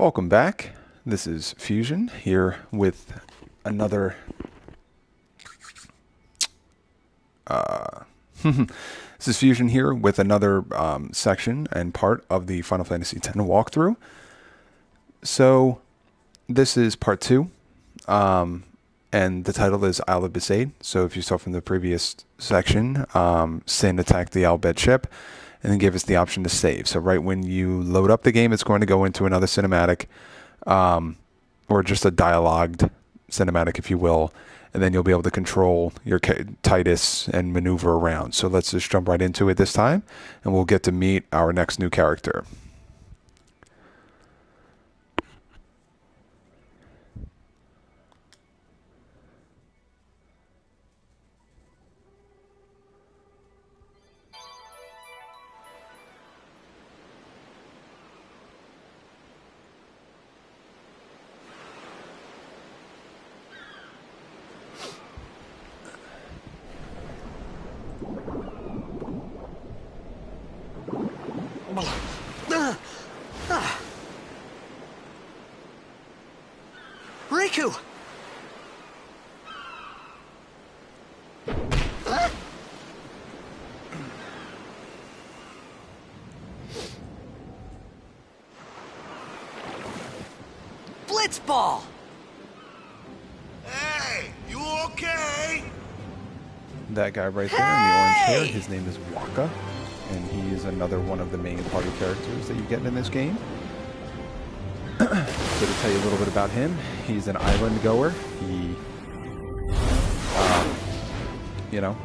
Welcome back. This is Fusion here with another this is Fusion here with another section and part of the Final Fantasy X walkthrough. So this is part 2, and the title is Isle of Besaid. So if you saw from the previous section, Sin attacked the Al Bhed ship and then gave us the option to save. So right when you load up the game, it's going to go into another cinematic, or just a dialogued cinematic, if you will, and then you'll be able to control your Titus and maneuver around. So let's just jump right into it this time, and we'll get to meet our next new character. Riku! Blitzball! Hey, you okay? That guy right there in the orange hair, his name is Waka, and he is another one of the main party characters that you get in this game. So to tell you a little bit about him, he's an island goer. He,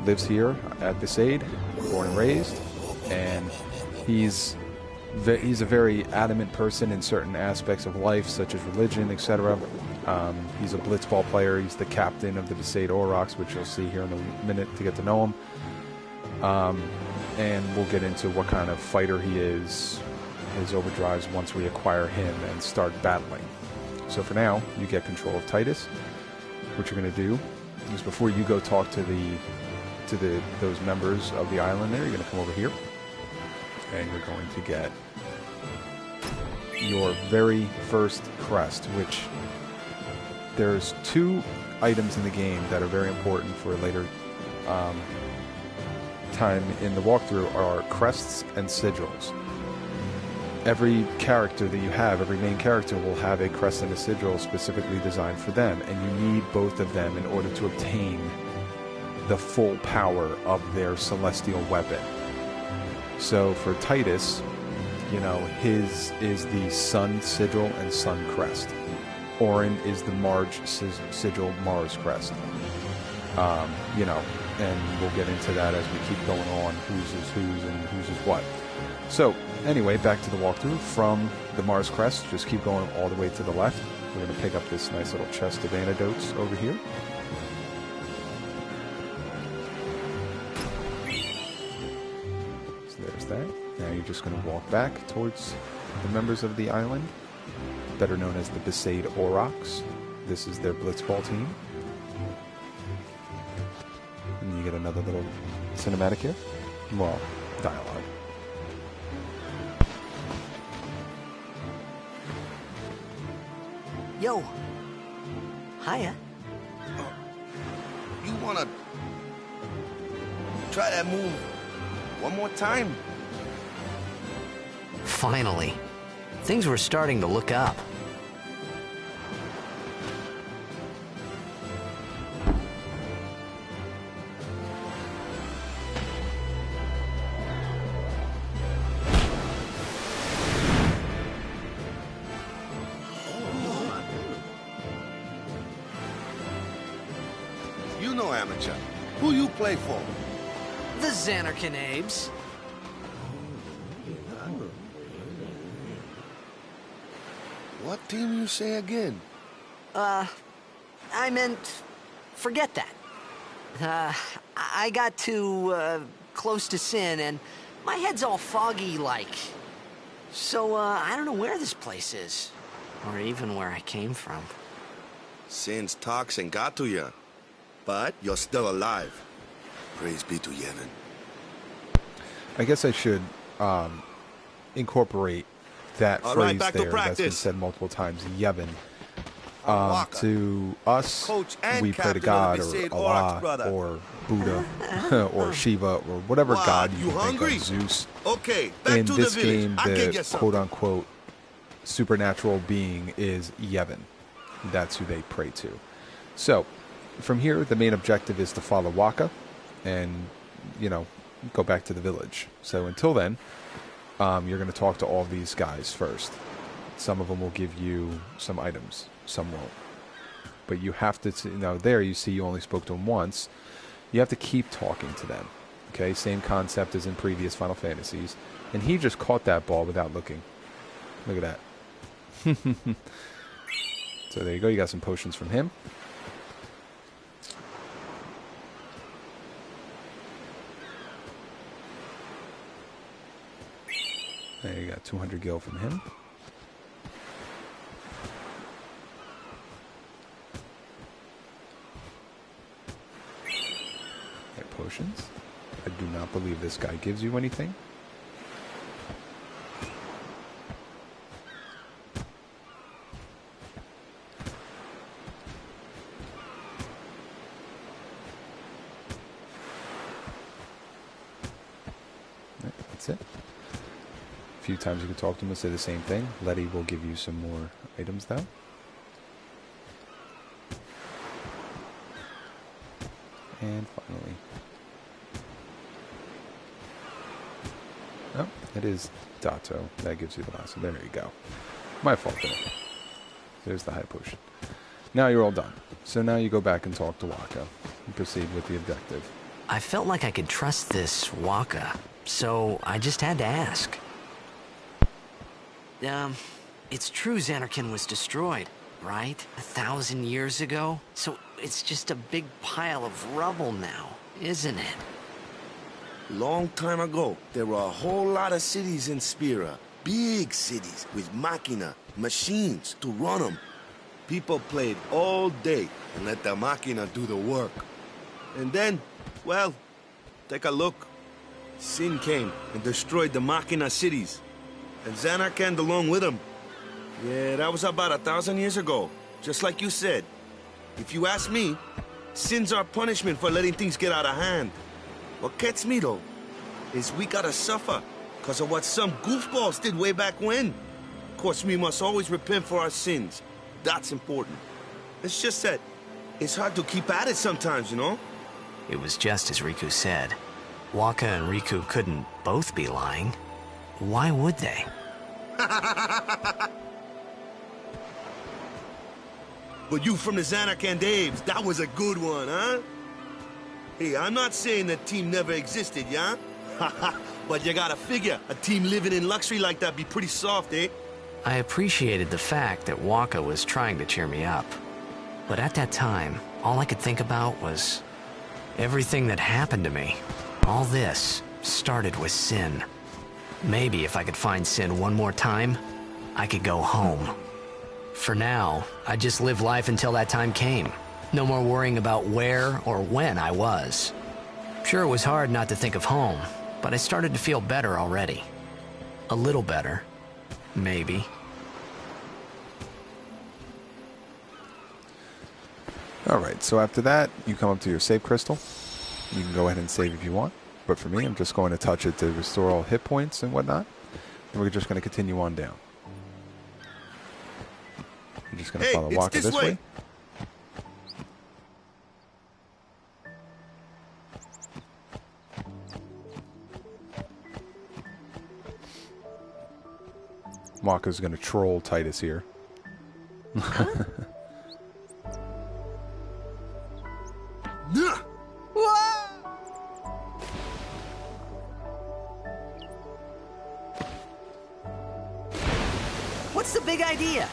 lives here at Besaid, born and raised, and he's a very adamant person in certain aspects of life, such as religion, etc. He's a blitzball player. He's the captain of the Besaid Aurochs, which you'll see here in a minute to get to know him. And we'll get into what kind of fighter he is, his overdrives once we acquire him and start battling. So for now, you get control of Titus. What you're going to do is, before you go talk to those members of the island there, you're going to come over here, and you're going to get your very first crest, which there's 2 items in the game that are very important for a later time in the walkthrough are crests and sigils. Every character that you have, every main character will have a crest and a sigil specifically designed for them, and you need both of them in order to obtain the full power of their celestial weapon. So for Titus, his is the Sun Sigil and Sun Crest. Orin is the Marge Sigil Mars Crest. And we'll get into that as we keep going on, whose is whose and whose is what. So, anyway, back to the walkthrough. From the Mars Crest, just keep going all the way to the left. We're going to pick up this nice little chest of antidotes over here. So there's that. Now you're just going to walk back towards the members of the island, better known as the Besaid Aurochs. This is their blitzball team. And you get another little cinematic here. Well, dialogue. Yo. Hiya. You wanna try that move one more time? Finally. Things were starting to look up. You know, amateur. Who you play for? The Xanarkanabes. What team you say again? I meant, forget that. I got too, close to Sin, and my head's all foggy like. So, I don't know where this place is. Or even where I came from. Sin's toxin got to you. But you're still alive. Praise be to Yevon. I guess I should incorporate that All right, phrase back to there that's been practice. said multiple times, Yevon. Waka. To us, Coach and we pray to captain of God the or Besaid Allah Oryx, brother. or Buddha or Shiva or whatever What, god you you can hungry? think of, Zeus. Okay, back In to this the village. game, I'll get the you something. quote-unquote supernatural being is Yevon. That's who they pray to. So, from here, the main objective is to follow Waka and, go back to the village. So until then, you're going to talk to all these guys first. Some of them will give you some items. Some won't. But you have to, there you see you only spoke to them once. You have to keep talking to them. Okay, same concept as in previous Final Fantasies. And he just caught that ball without looking. Look at that. So there you go. You got some potions from him. There you got 200 gil from him. Potions. I do not believe this guy gives you anything. That's it. A few times you can talk to him and say the same thing. Letty will give you some more items though. And finally, oh, it is Dato. That gives you the last one. There you go. My fault there. There's the high potion. Now you're all done. So now you go back and talk to Waka and proceed with the objective. I felt like I could trust this Waka, so I just had to ask. It's true Xanarkand was destroyed, right? 1,000 years ago? So it's just a big pile of rubble now, isn't it? Long time ago, there were a whole lot of cities in Spira. Big cities with machina, machines to run them. People played all day and let the machina do the work. And then, well, take a look. Sin came and destroyed the machina cities. And Xanarkand along with him. Yeah, that was about 1,000 years ago. Just like you said. If you ask me, sin's our punishment for letting things get out of hand. What gets me, though, is we gotta suffer because of what some goofballs did way back when. Of course, we must always repent for our sins. That's important. It's just that it's hard to keep at it sometimes, you know? It was just as Riku said. Waka and Riku couldn't both be lying. Why would they? But you from the Xanarkand Daves, that was a good one, huh? Hey, I'm not saying that team never existed, yeah? But you gotta figure, a team living in luxury like that be pretty soft, eh? I appreciated the fact that Waka was trying to cheer me up. But at that time, all I could think about was everything that happened to me. All this started with Sin. Maybe if I could find Sin one more time, I could go home. For now, I just live life until that time came. No more worrying about where or when I was. Sure, it was hard not to think of home, but I started to feel better already. A little better. Maybe. Alright, so after that, you come up to your save crystal. You can go ahead and save if you want. But for me, I'm just going to touch it to restore all hit points and whatnot. And we're just going to continue on down. I'm just going to follow Waka this way. Waka's going to troll Titus here. What's the big idea?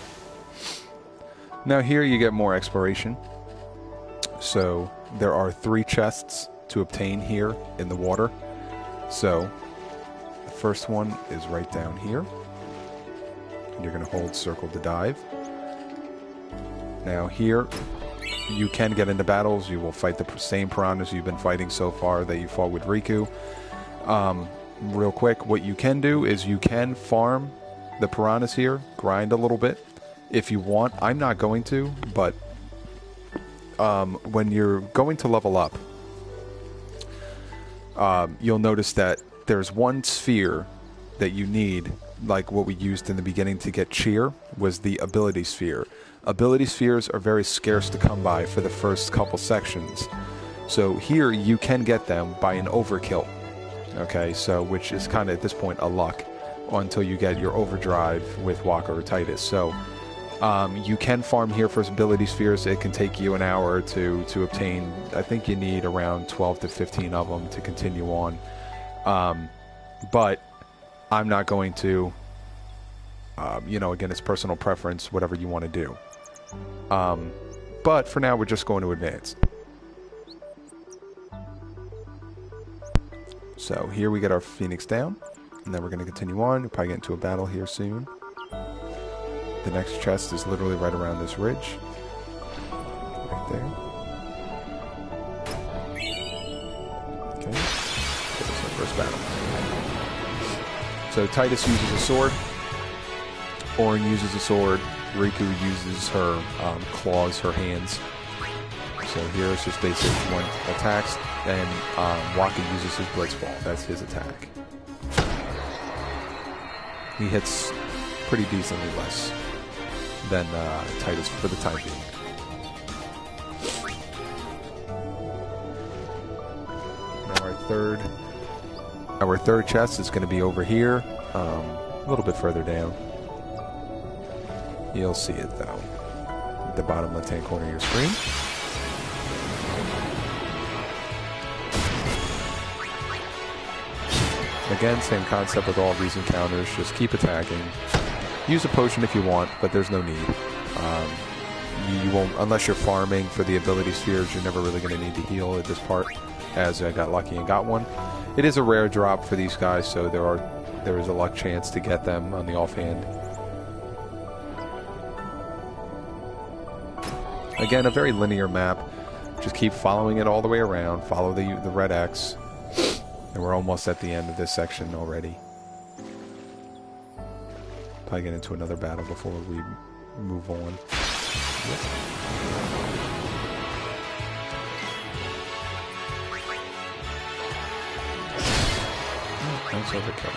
Now here you get more exploration. So there are 3 chests to obtain here in the water. So the first one is right down here. You're going to hold circle to dive. Now here you can get into battles. You will fight the same piranhas you've been fighting so far that you fought with Riku. Real quick, what you can do is you can farm the piranhas here grind a little bit. If you want, I'm not going to, but when you're going to level up, you'll notice that there's one sphere that you need, like what we used in the beginning to get cheer, was the ability sphere. Ability spheres are very scarce to come by for the first couple sections. So here you can get them by an overkill. Okay, so which is kind of at this point a luck until you get your overdrive with Waka or Titus. So you can farm here for ability spheres. It can take you an hour to obtain. I think you need around 12 to 15 of them to continue on. But I'm not going to, again, it's personal preference, whatever you want to do. But for now, we're just going to advance. So here we get our Phoenix down, and then we're going to continue on. We'll probably get into a battle here soon. The next chest is literally right around this ridge. Right there. Okay. This is our first battle. So Titus uses a sword. Orin uses a sword. Riku uses her claws, her hands. So here it's just basically one attacks, and Waka uses his Blitzball. That's his attack. He hits pretty decently less than Titus for the time being. Now our third chest is going to be over here, a little bit further down. You'll see it though, at the bottom left-hand corner of your screen. Again, same concept with all of these encounters. Just keep attacking. Use a potion if you want, but there's no need. You won't, unless you're farming for the ability spheres, you're never really going to need to heal at this part, as I got lucky and got one. It is a rare drop for these guys, so there is a luck chance to get them on the offhand. Again, a very linear map. Just keep following it all the way around. Follow the red X. And we're almost at the end of this section already. Probably get into another battle before we move on. Yep. Nice overkill.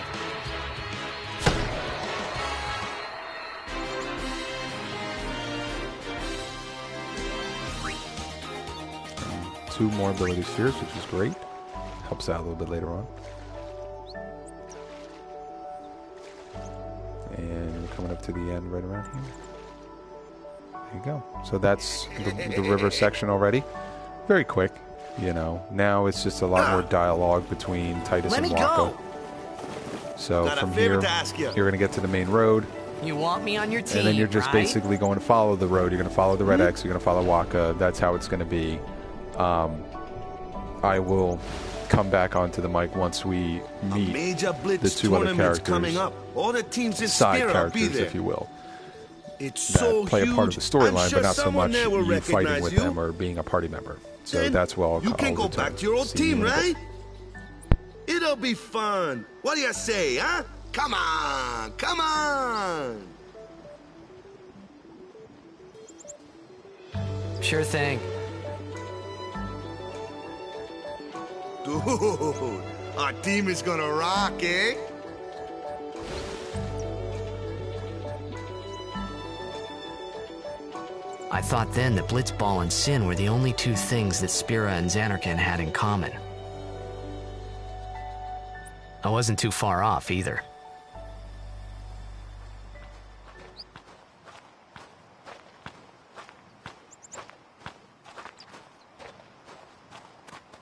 And 2 more ability spheres, which is great. Helps out a little bit later on. And we're coming up to the end right around here. There you go. So that's the river section already. Very quick, you know. Now it's just a lot more dialogue between Titus and Waka. So from here, you're going to get to the main road. You want me on your team, and then you're just right? basically going to follow the road. You're going to follow the red X. You're going to follow Waka. That's how it's going to be. I will come back onto the mic once we meet the 2 other characters, coming up. All the teams in side Spira characters, be there. if you will, it's that so play huge. a part of the storyline, Sure but not so much you fighting with you. them or being a party member. So Then that's what you can go back to your old team, right? It'll be fun. What do you say, huh? Come on, come on. Sure thing. Dude, our team is gonna rock, eh? I thought then that Blitzball and Sin were the only 2 things that Spira and Xanarkand had in common. I wasn't too far off either.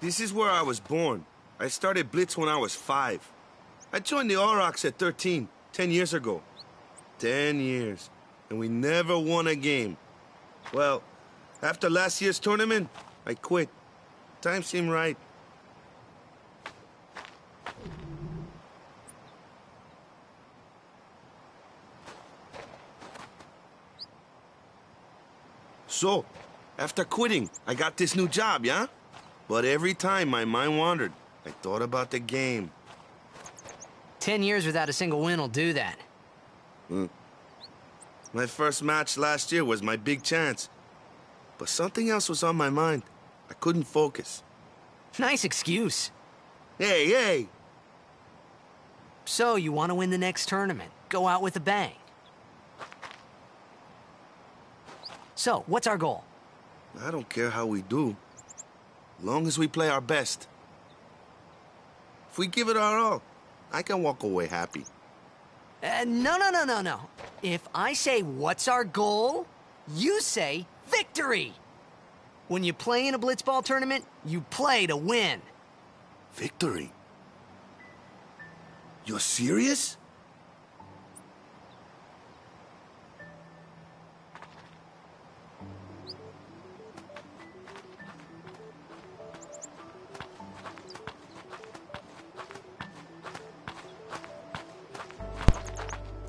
This is where I was born. I started Blitz when I was 5. I joined the Aurochs at 13, 10 years ago. 10 years, and we never won a game. Well, after last year's tournament, I quit. Time seemed right. So, after quitting, I got this new job, yeah? But every time my mind wandered, I thought about the game. 10 years without a single win will do that. My first match last year was my big chance. But something else was on my mind. I couldn't focus. Nice excuse. Hey, hey! So, you want to win the next tournament. Go out with a bang. So, what's our goal? I don't care how we do. Long as we play our best. If we give it our all, I can walk away happy. No. If I say, what's our goal? You say, victory! When you play in a blitzball tournament, you play to win. Victory? You're serious?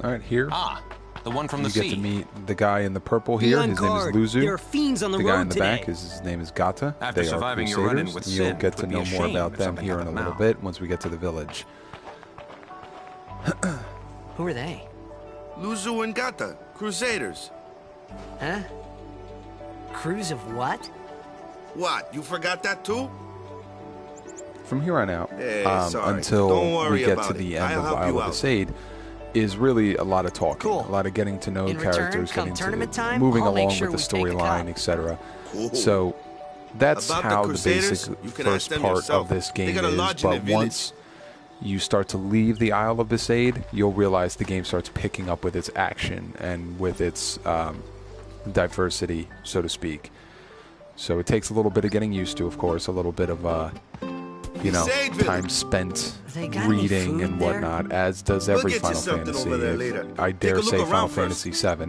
All right, here. Ah, the one from the You sea. get to meet the guy in the purple here. His name is Luzu. There are fiends on the guy road in the today. back, his name is Gata. After They are surviving your Crusaders. run-in with You'll Sid, get it to would be know a more shame about if them something here in a happened little now. bit once we get to the village. Who are they? Luzu and Gata, Crusaders. Huh? Crews of what? What, you forgot that too? From here on out, Hey, sorry. until Don't worry we get about to the it. end I'll of help Isle you of out. Besaid, is really a lot of talking, Cool. a lot of getting to know In return, characters, come getting tournament to time, moving I'll make along sure with the we take a storyline, cup. etc. Cool. So that's About the how the Crusaders, basic you can ask first them part yourself. of this They game got a is. lodge in But the village. once you start to leave the Isle of Besaid, you'll realize the game starts picking up with its action and with its diversity, so to speak. So it takes a little bit of getting used to, of course, a little bit of Besaid village. time spent They got any reading food and there? whatnot, as does We'll every get you Final something Fantasy. over there later. I Take dare a look say around Final first. Fantasy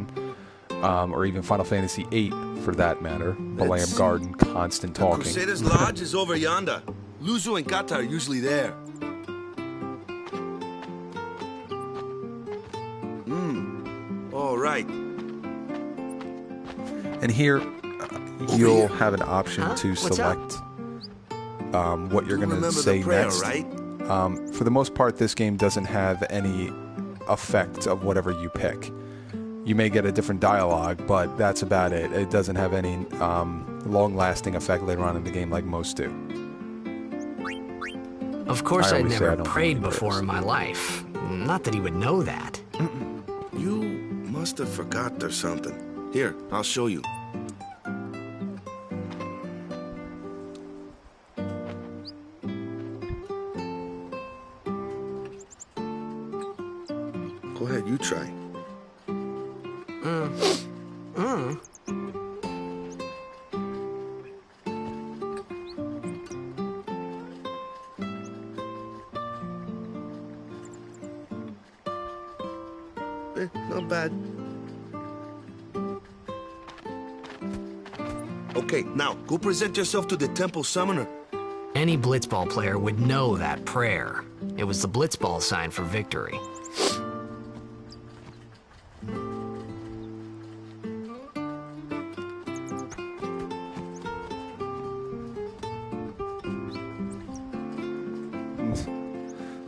VII, or even Final Fantasy VIII, for that matter. Balam Let's see. Garden, constant The talking. Crusaders' lodge is over yonder. Luzu and Gata are usually there. All right. And here, you'll here. have an option Huh? to What's up? select what you're You going to remember say the prayer, next. right? For the most part, this game doesn't have any effect of whatever you pick. You may get a different dialogue, but that's about it. It doesn't have any long-lasting effect later on in the game like most do. Of course, I I'd always say I never don't prayed believe before prayers. in my life. Not that he would know that. You must have forgot there's something. Here, I'll show you. Go ahead, you try. Not bad. Okay, now go present yourself to the temple summoner. Any blitzball player would know that prayer. It was the blitzball sign for victory.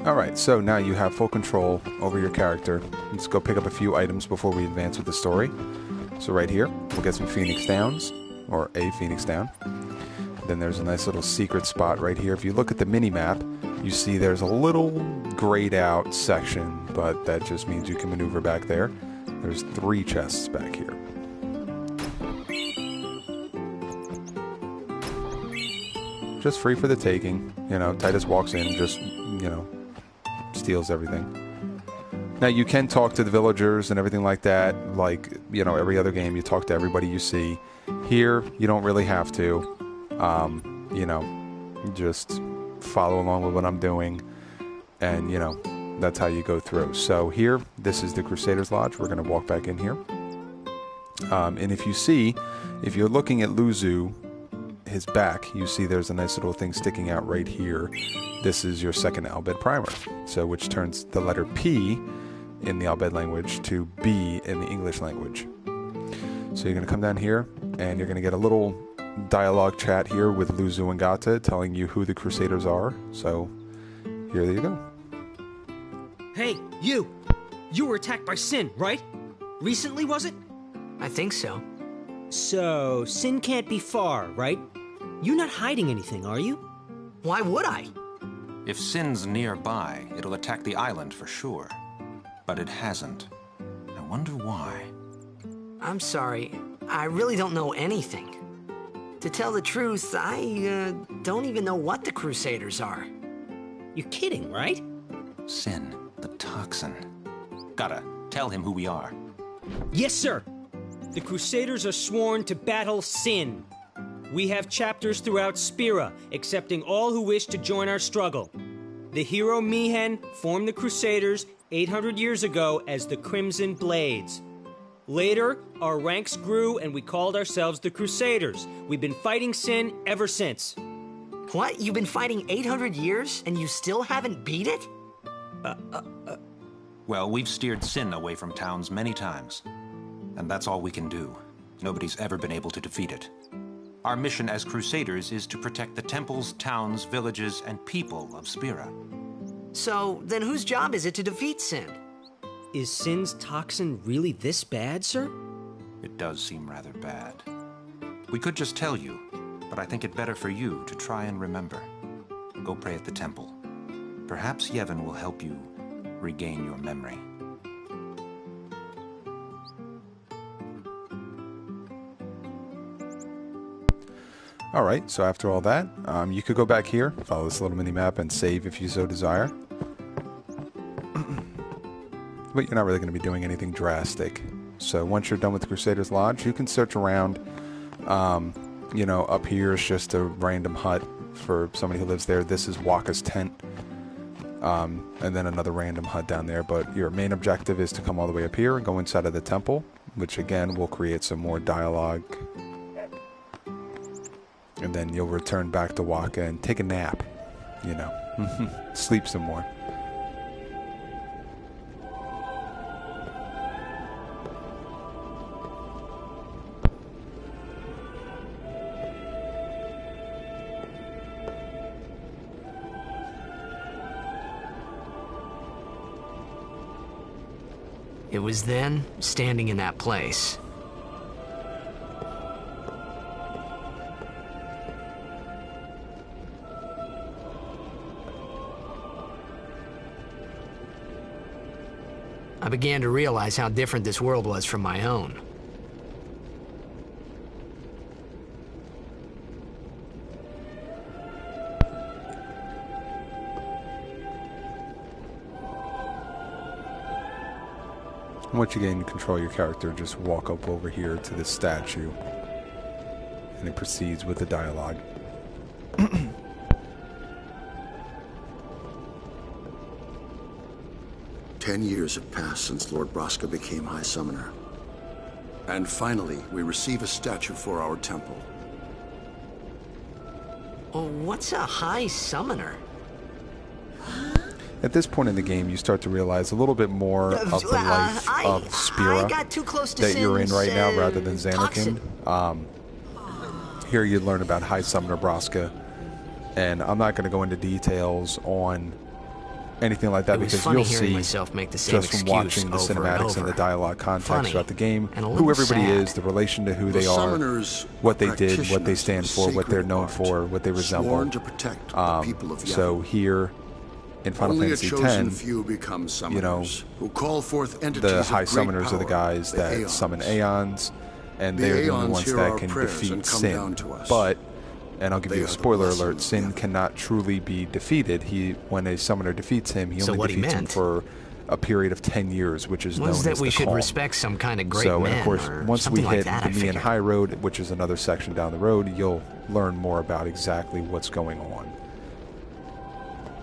Alright, so now you have full control over your character. Let's go pick up a few items before we advance with the story. So right here, we'll get some Phoenix Downs, or a Phoenix Down. Then there's a nice little secret spot right here. If you look at the mini-map, you see there's a little grayed out section, but that just means you can maneuver back there. There's 3 chests back here. Just free for the taking. You know, Titus walks in, just, you know, steals everything. Now, you can talk to the villagers and everything like that. Like, you know, every other game, you talk to everybody you see. Here, you don't really have to. You know, just follow along with what I'm doing. And, you know, that's how you go through. So here, this is the Crusaders Lodge. We're going to walk back in here. And if you see, if you're looking at Luzu, his back, you see there's a nice little thing sticking out right here. This is your second Albed primer, so which turns the letter P in the Albed language to B in the English language. So you're going to come down here, and you're going to get a little dialogue chat here with Luzu and Gata telling you who the Crusaders are. So here you go. Hey, you! You were attacked by Sin, right? Recently, was it? I think so. So, Sin can't be far, right? You're not hiding anything, are you? Why would I? If Sin's nearby, it'll attack the island for sure. But it hasn't. I wonder why. I'm sorry. I really don't know anything. To tell the truth, I don't even know what the Crusaders are. You're kidding, right? Sin, the toxin. Gotta tell him who we are. Yes, sir. The Crusaders are sworn to battle Sin. We have chapters throughout Spira, accepting all who wish to join our struggle. The hero Mihen formed the Crusaders 800 years ago as the Crimson Blades. Later, our ranks grew and we called ourselves the Crusaders. We've been fighting Sin ever since. What? You've been fighting 800 years and you still haven't beat it? Well, we've steered Sin away from towns many times. And that's all we can do. Nobody's ever been able to defeat it. Our mission as Crusaders is to protect the temples, towns, villages, and people of Spira. So, then whose job is it to defeat Sin? Is Sin's toxin really this bad, sir? It does seem rather bad. We could just tell you, but I think it better for you to try and remember. Go pray at the temple. Perhaps Yevon will help you regain your memory. All right, so after all that, you could go back here, follow this little mini-map, and save if you so desire. But you're not really going to be doing anything drastic. So once you're done with the Crusaders Lodge, you can search around. You know, up here is just a random hut for somebody who lives there. This is Waka's tent. And then another random hut down there. But your main objective is to come all the way up here and go inside of the temple, which again will create some more dialogue. And then you'll return back to Waka and take a nap, you know, sleep some more. It was then, standing in that place. I began to realize how different this world was from my own. Once you gain control of your character, just walk up over here to this statue, and it proceeds with the dialogue. 10 years have passed since Lord Braska became High Summoner. And finally, we receive a statue for our temple. Oh, what's a High Summoner? At this point in the game, you start to realize a little bit more of the life of Spira I got too close to that you're in Sin's, right now rather than toxin. Xanarkand. Here you learn about High Summoner Braska, and I'm not going to go into details on anything like that It was because funny you'll hearing see myself make the same just from excuse watching the over and cinematics and over. the dialogue context Funny throughout the game, and a who little everybody sad. is, the relation to who The they are, summoners what they are did, what they practitioners stand of for, what they're sacred known art, for, what they resemble. sworn to protect the people of So Yevon. here in Final Only Fantasy a chosen X, few become summoners, you know, who call forth entities the of High great Summoners are the power, guys the that Aeons. summon Aeons, and The they're the Aeons only ones hear that our can prayers defeat and come Sin. down to us. But, and I'll give They you are a the spoiler blessing alert, of Sin Yevon. cannot truly be defeated. When a summoner defeats him, he So only what he defeats him meant for a period of 10 years, which is known Was that as we the should Calm. respect some kind of great So, men, and of course, or once we something like hit that, the I Mian figured. High Road, which is another section down the road, you'll learn more about exactly what's going on.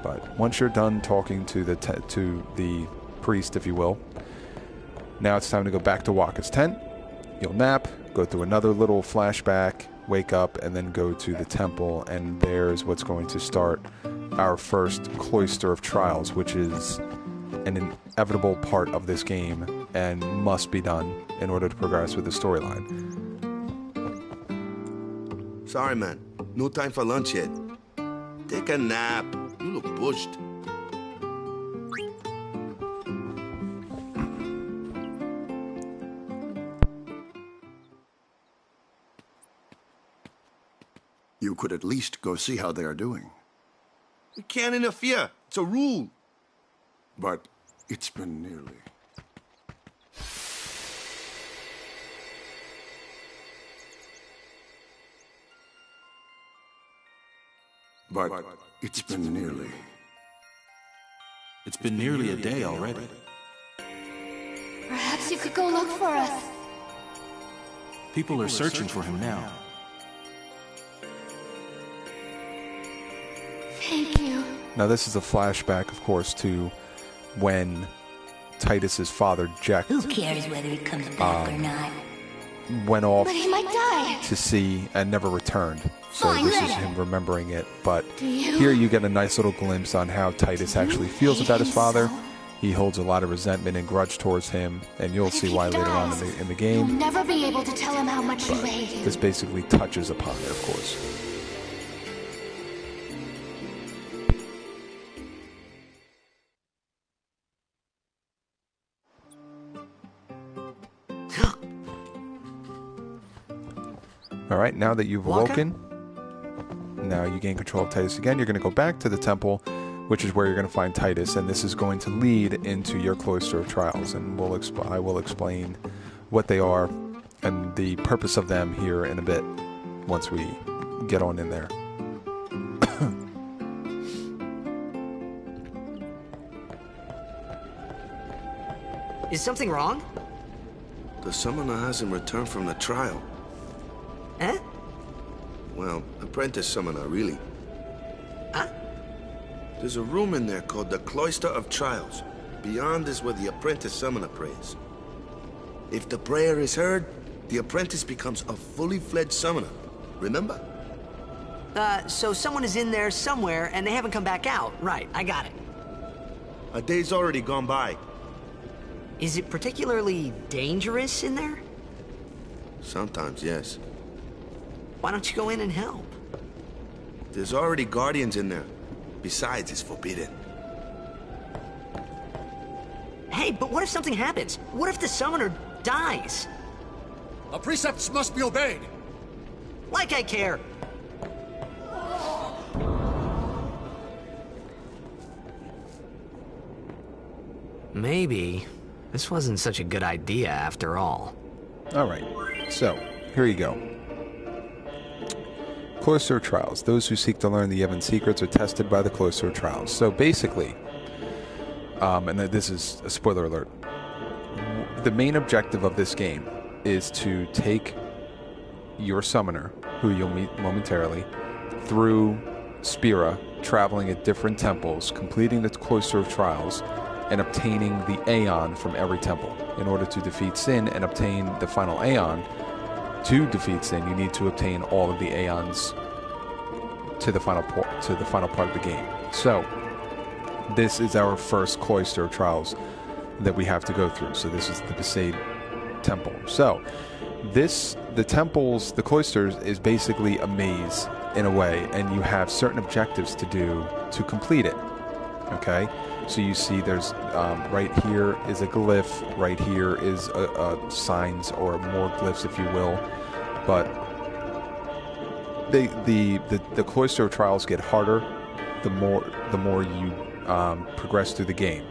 But once you're done talking to the priest, if you will, now it's time to go back to Waka's tent. You'll nap, go through another little flashback, wake up, and then go to the temple, and there's what's going to start our first cloister of trials, which is an inevitable part of this game and must be done in order to progress with the storyline. Sorry, man. No time for lunch yet. Take a nap. You look pushed. You could at least go see how they are doing. We can't interfere. It's a rule. But it's been nearly. But it's been nearly. It's been nearly a day already. Perhaps you could go look for us. People are searching for him now. Thank you. Now this is a flashback, of course, to when Titus's father, Jack, Who cares whether he comes back or not? went off But he might die. to sea and never returned. So Fine, this let is him. him remembering it. But Do you? here you get a nice little glimpse on how Titus actually feels hate about his him father. so? He holds a lot of resentment and grudge towards him, and you'll If see he why later on dies, in the You'll game. never be able to tell him how much you But hate him. this basically touches upon it, of course. All right, now that you've Wonka? awoken, now you gain control of Titus again. You're going to go back to the temple, which is where you're going to find Titus, and this is going to lead into your cloister of trials, and I will explain what they are and the purpose of them here in a bit once we get on in there. Is something wrong? The summoner hasn't returned from the trial. Eh? Well, apprentice summoner, really. Huh? There's a room in there called the Cloister of Trials. Beyond is where the apprentice summoner prays. If the prayer is heard, the apprentice becomes a fully fledged summoner. Remember? So someone is in there somewhere and they haven't come back out. Right, I got it. A day's already gone by. Is it particularly dangerous in there? Sometimes, yes. Why don't you go in and help? There's already guardians in there. Besides, it's forbidden. Hey, but what if something happens? What if the summoner dies? Our precepts must be obeyed. Like I care. Maybe this wasn't such a good idea after all. All right, so here you go. Cloister Trials. Those who seek to learn the Yevon secrets are tested by the Cloister Trials. So basically, and this is a spoiler alert, the main objective of this game is to take your summoner, who you'll meet momentarily, through Spira, traveling at different temples, completing the Cloister of Trials, and obtaining the Aeon from every temple. In order to defeat Sin and obtain the final Aeon, to defeat Sin, you need to obtain all of the Aeons to the final part of the game. So, this is our first Cloister of Trials that we have to go through. So this is the Besaid Temple. So, the cloisters is basically a maze in a way, and you have certain objectives to do to complete it. Okay? So you see there's, right here is a glyph, right here is signs or more glyphs, if you will. But the Cloister of Trials get harder the more you progress through the game.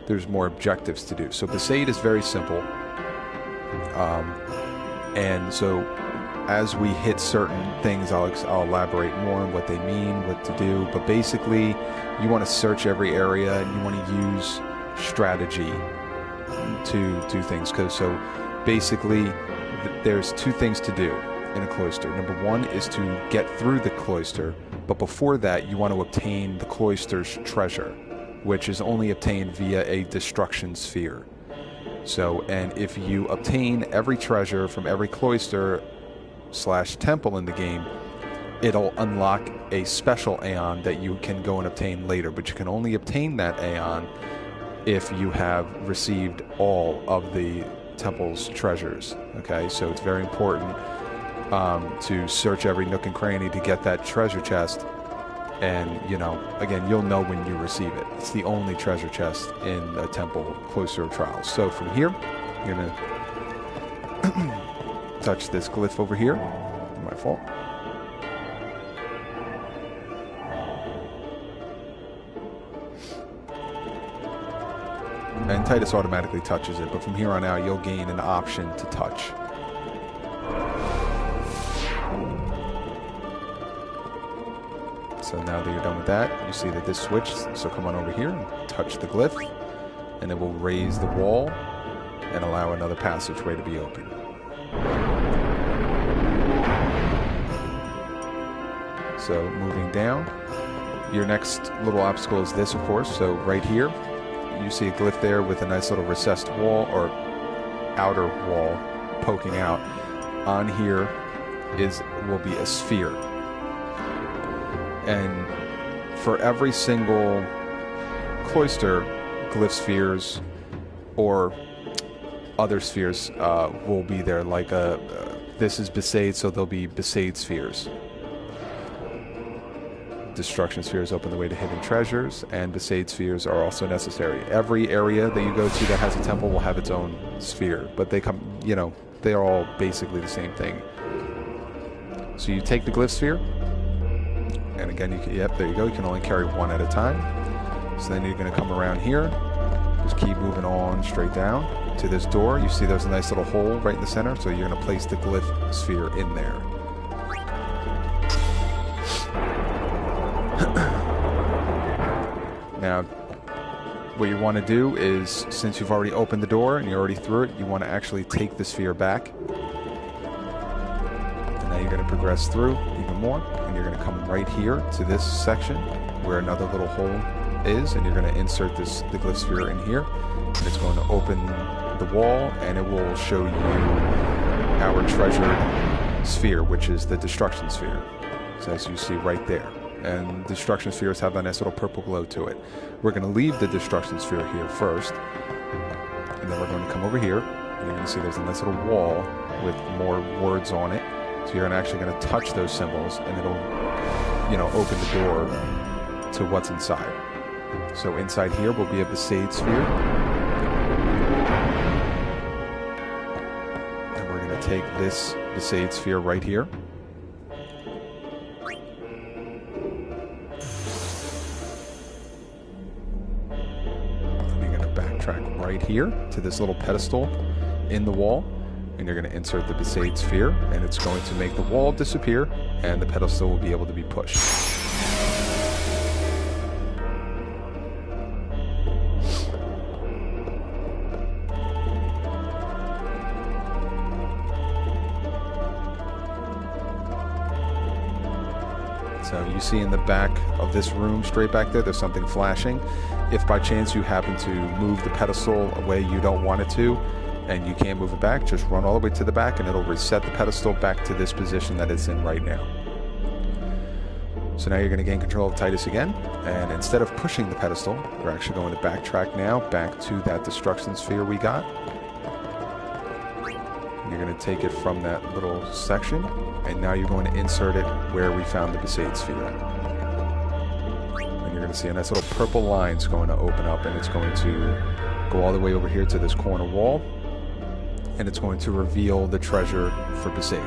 There's more objectives to do. So Besaid is very simple. And so as we hit certain things, I'll elaborate more on what they mean, what to do. But basically, you want to search every area and you want to use strategy to do things. So basically, there's two things to do in a cloister. Number one is to get through the cloister, but before that, you want to obtain the cloister's treasure, which is only obtained via a destruction sphere. So, and if you obtain every treasure from every cloister / temple in the game, it'll unlock a special Aeon that you can go and obtain later, but you can only obtain that Aeon if you have received all of the temple's treasures. Okay, so it's very important to search every nook and cranny to get that treasure chest. And, you know, again, you'll know when you receive it. It's the only treasure chest in the temple Cloister of Trials. So from here, you're going to touch this glyph over here. My fault. And Titus automatically touches it, but from here on out, you'll gain an option to touch. So now that you're done with that, you see that this switched. So come on over here and touch the glyph, and it will raise the wall and allow another passageway to be opened. So moving down, your next little obstacle is this, of course. So right here, you see a glyph there with a nice little recessed wall or outer wall poking out. On here will be a sphere. And for every single cloister, glyph spheres or other spheres will be there. Like this is Besaid, so there'll be Besaid spheres. Destruction spheres open the way to hidden treasures, and Besaid spheres are also necessary. Every area that you go to that has a temple will have its own sphere, but they come, they're all basically the same thing. So you take the glyph sphere, and again, yep, there you go. You can only carry one at a time. So then you're going to come around here, just keep moving on straight down to this door. You see there's a nice little hole right in the center, so you're going to place the glyph sphere in there. Now, what you want to do is, since you've already opened the door and you're already through it, you want to actually take the sphere back. And now you're going to progress through even more, and you're going to come right here to this section where another little hole is, and you're going to insert the glyph sphere in here, and it's going to open the wall, and it will show you our treasured sphere, which is the destruction sphere. So as you see right there. And destruction spheres have a nice little purple glow to it. We're going to leave the destruction sphere here first, and then we're going to come over here, and you're going to see there's a nice little wall with more words on it. So you're actually going to touch those symbols, and it'll, open the door to what's inside. So inside here will be a Besaid sphere, and we're going to take this Besaid sphere right here. Right here to this little pedestal in the wall, and you're going to insert the Besaid sphere, and it's going to make the wall disappear, and the pedestal will be able to be pushed. So you see in the back of this room, straight back there, there's something flashing. If by chance you happen to move the pedestal away you don't want it to, and you can't move it back, just run all the way to the back and it'll reset the pedestal back to this position that it's in right now. So now you're going to gain control of Titus again, and instead of pushing the pedestal, we're actually going to backtrack now back to that destruction sphere we got. And you're going to take it from that little section, and now you're going to insert it where we found the Besaid sphere at. You're going to see a nice little purple line's going to open up, and it's going to go all the way over here to this corner wall, and it's going to reveal the treasure for Besaid.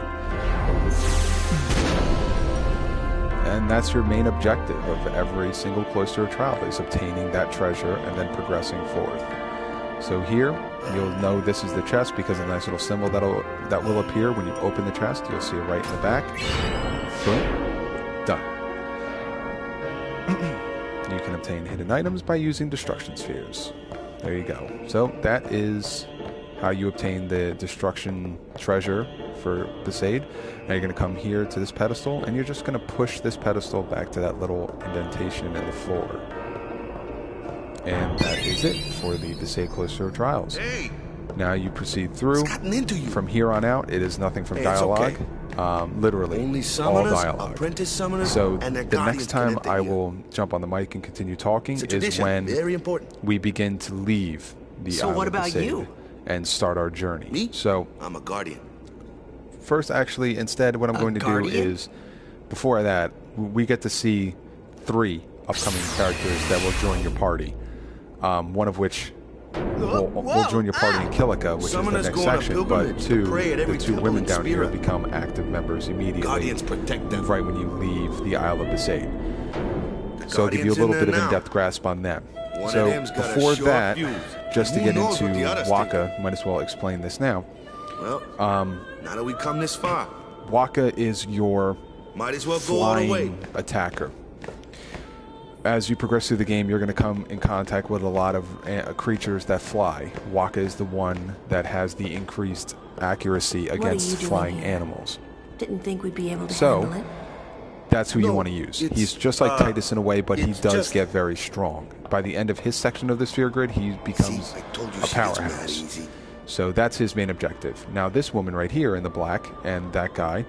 And that's your main objective of every single Cloister of Trial, is obtaining that treasure and then progressing forth. So here, you'll know this is the chest because of the nice little symbol that will appear when you open the chest. You'll see it right in the back. Boom. Done. You can obtain hidden items by using destruction spheres. There you go. So that is how you obtain the destruction treasure for Besaid. Now you're going to come here to this pedestal, and you're just going to push this pedestal back to that little indentation in the floor. And that is it for the Besaid Cloister of Trials. Hey. Now you proceed through. It's gotten into you. From here on out, it is nothing from dialogue. Okay. Literally, only all summoners, dialogue. Apprentice summoners, so and the next time I will jump on the mic and continue talking is when very important. we begin to leave the So island what of about Besaid you? and start our journey. Me? So I'm a guardian. first, actually, instead, what I'm going to do is, before that, we get to see 3 upcoming characters that will join your party. One of which will join your party in Kilika, which Summoners is the next go on a section, pilgrimage but to pray at the every 2 temple women in down here Spira. become active members immediately. Guardians protect them. Right when you leave the Isle of Besaid. So I'll give you a Guardians little in bit of there now. in-depth grasp on them. One of So them's got a before short that, fuse. just to Who get knows what the into others Waka, might as well explain this now. Well, now that we come this far, Waka is your might as well go all the way. flying attacker. As you progress through the game, you're going to come in contact with a lot of creatures that fly. Waka is the one that has the increased accuracy against flying animals. Didn't think we'd be able to handle it. That's who you want to use. He's just like Titus in a way, but he does get very strong. By the end of his section of the sphere grid, he becomes a powerhouse. So that's his main objective. Now this woman right here in the black, and that guy,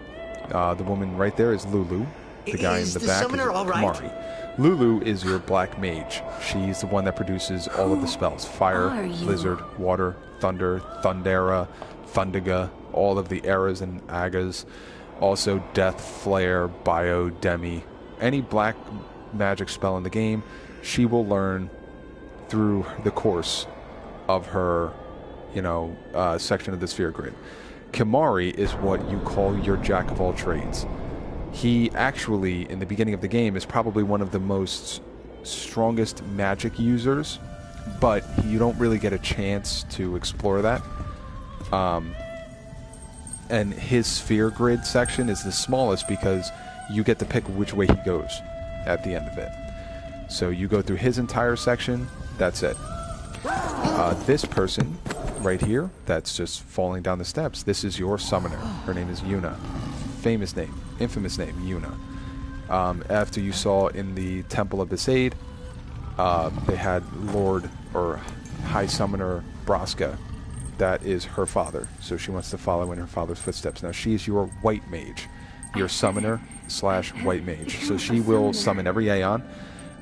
the woman right there is Lulu. The guy in the back is Kamari. Lulu is your black mage. She's the one that produces all of the spells. Fire, blizzard, water, thunder, thundera, thundiga, all of the eras and agas. Also death, flare, bio, demi. Any black magic spell in the game, she will learn through the course of her, section of the sphere grid. Kamari is what you call your jack of all trades. He actually, in the beginning of the game, is probably one of the most strongest magic users, but you don't really get a chance to explore that. And his sphere grid section is the smallest because you get to pick which way he goes at the end of it. So you go through his entire section, that's it. This person right here, that's just falling down the steps, this is your summoner. Her name is Yuna. Famous name, infamous name, Yuna. After you saw in the Temple of Besaid, they had Lord or High Summoner Braska. That is her father, so she wants to follow in her father's footsteps. Now she's your white mage, your summoner / white mage. So she will summon every Aeon,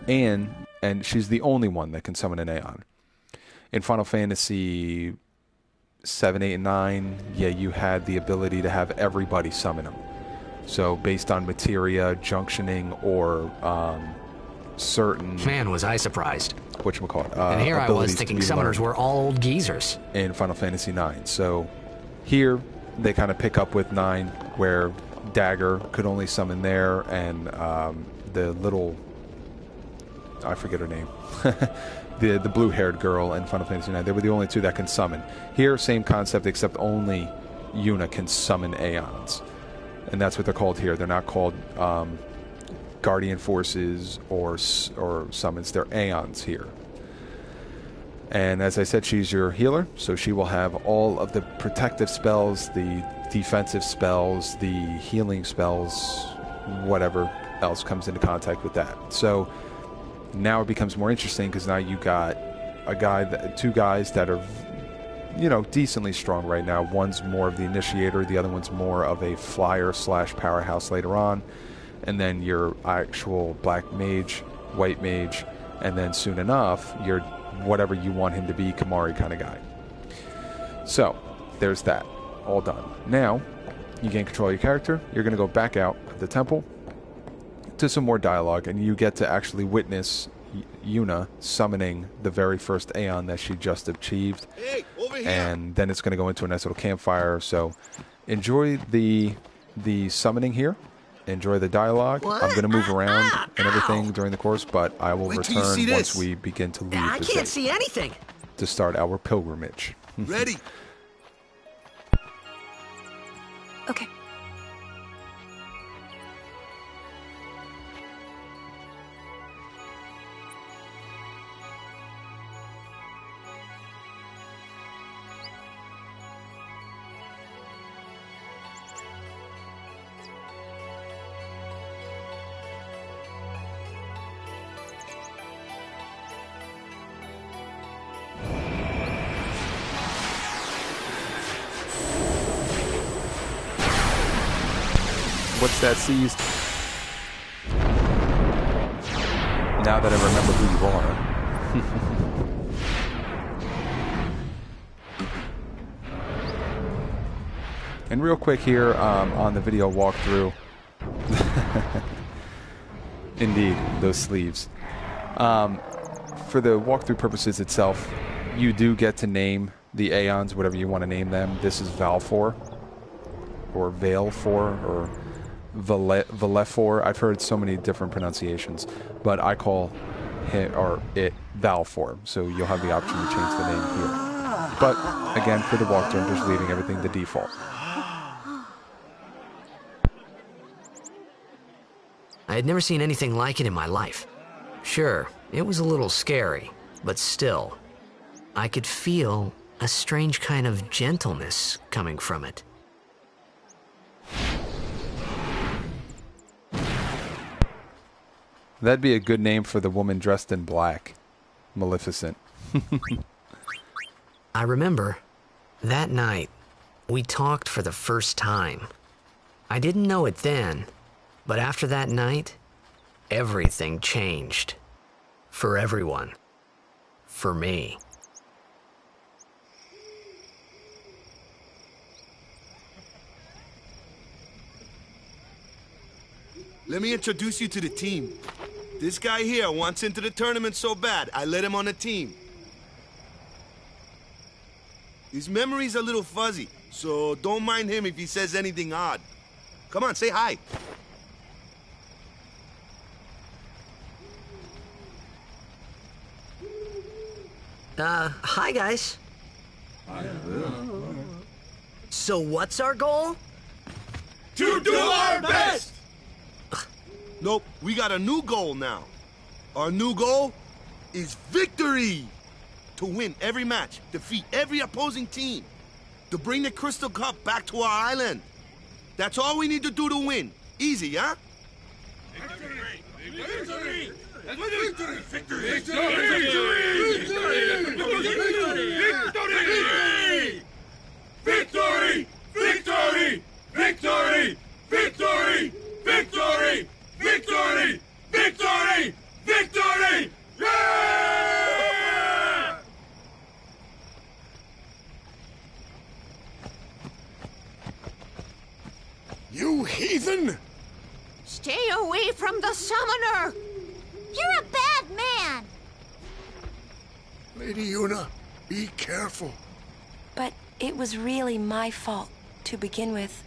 and she's the only one that can summon an Aeon. In Final Fantasy 7, 8, and 9, yeah, you had the ability to have everybody summon them. So based on materia, junctioning, or certain... Man, was I surprised. Whatchamacallit? And here I was thinking summoners were all old geezers. In Final Fantasy 9. So here, they kind of pick up with 9, where Dagger could only summon there, and the little... I forget her name. the blue-haired girl in Final Fantasy 9. They were the only two that can summon. Here, same concept, except only Yuna can summon Aeons. And that's what they're called here. They're not called Guardian Forces or summons. They're Aeons here. And as I said, she's your healer, so she will have all of the protective spells, the defensive spells, the healing spells, whatever else comes into contact with that. So now it becomes more interesting because now you got two guys that are, decently strong right now. One's more of the initiator, the other one's more of a flyer / powerhouse later on. And then your actual black mage, white mage, and then soon enough, your whatever you want him to be, Kamari kind of guy. So, there's that. All done. Now, you gain control of your character. You're going to go back out of the temple to some more dialogue, and you get to actually witness Yuna summoning the very first Aeon that she just achieved. Hey, over here. And then it's going to go into a nice little campfire. So, enjoy the summoning here. Enjoy the dialogue. I'm going to move around and everything during the course, but I will return once we begin to leave. I can't see anything. To start our pilgrimage. Ready? Okay. What's that seized? Now that I remember who you are. And real quick here on the video walkthrough. Indeed, those sleeves. For the walkthrough purposes itself, you do get to name the Aeons, whatever you want to name them. This is Valfor, or Valefor, or Valefor. I've heard so many different pronunciations, but I call him or it Valfor, so you'll have the option to change the name here. But again, for the walkthrough, I'm just leaving everything the default. I had never seen anything like it in my life. Sure, it was a little scary, but still, I could feel a strange kind of gentleness coming from it. That'd be a good name for the woman dressed in black. Maleficent. I remember, that night, we talked for the first time. I didn't know it then, but after that night, everything changed. For everyone. For me. Let me introduce you to the team. This guy here wants into the tournament so bad, I let him on the team. His memory's a little fuzzy, so don't mind him if he says anything odd. Come on, say hi. Hi guys. So what's our goal? To do our best! Nope, we got a new goal now. Our new goal is victory! To win every match, defeat every opposing team, to bring the Crystal Cup back to our island. That's all we need to do to win. Easy, huh? Victory! Victory! Victory! Victory! Victory! Victory! Victory! Victory! Victory! Victory! Victory! Victory! Yeah! You heathen! Stay away from the summoner! You're a bad man! Lady Una, be careful. But it was really my fault to begin with.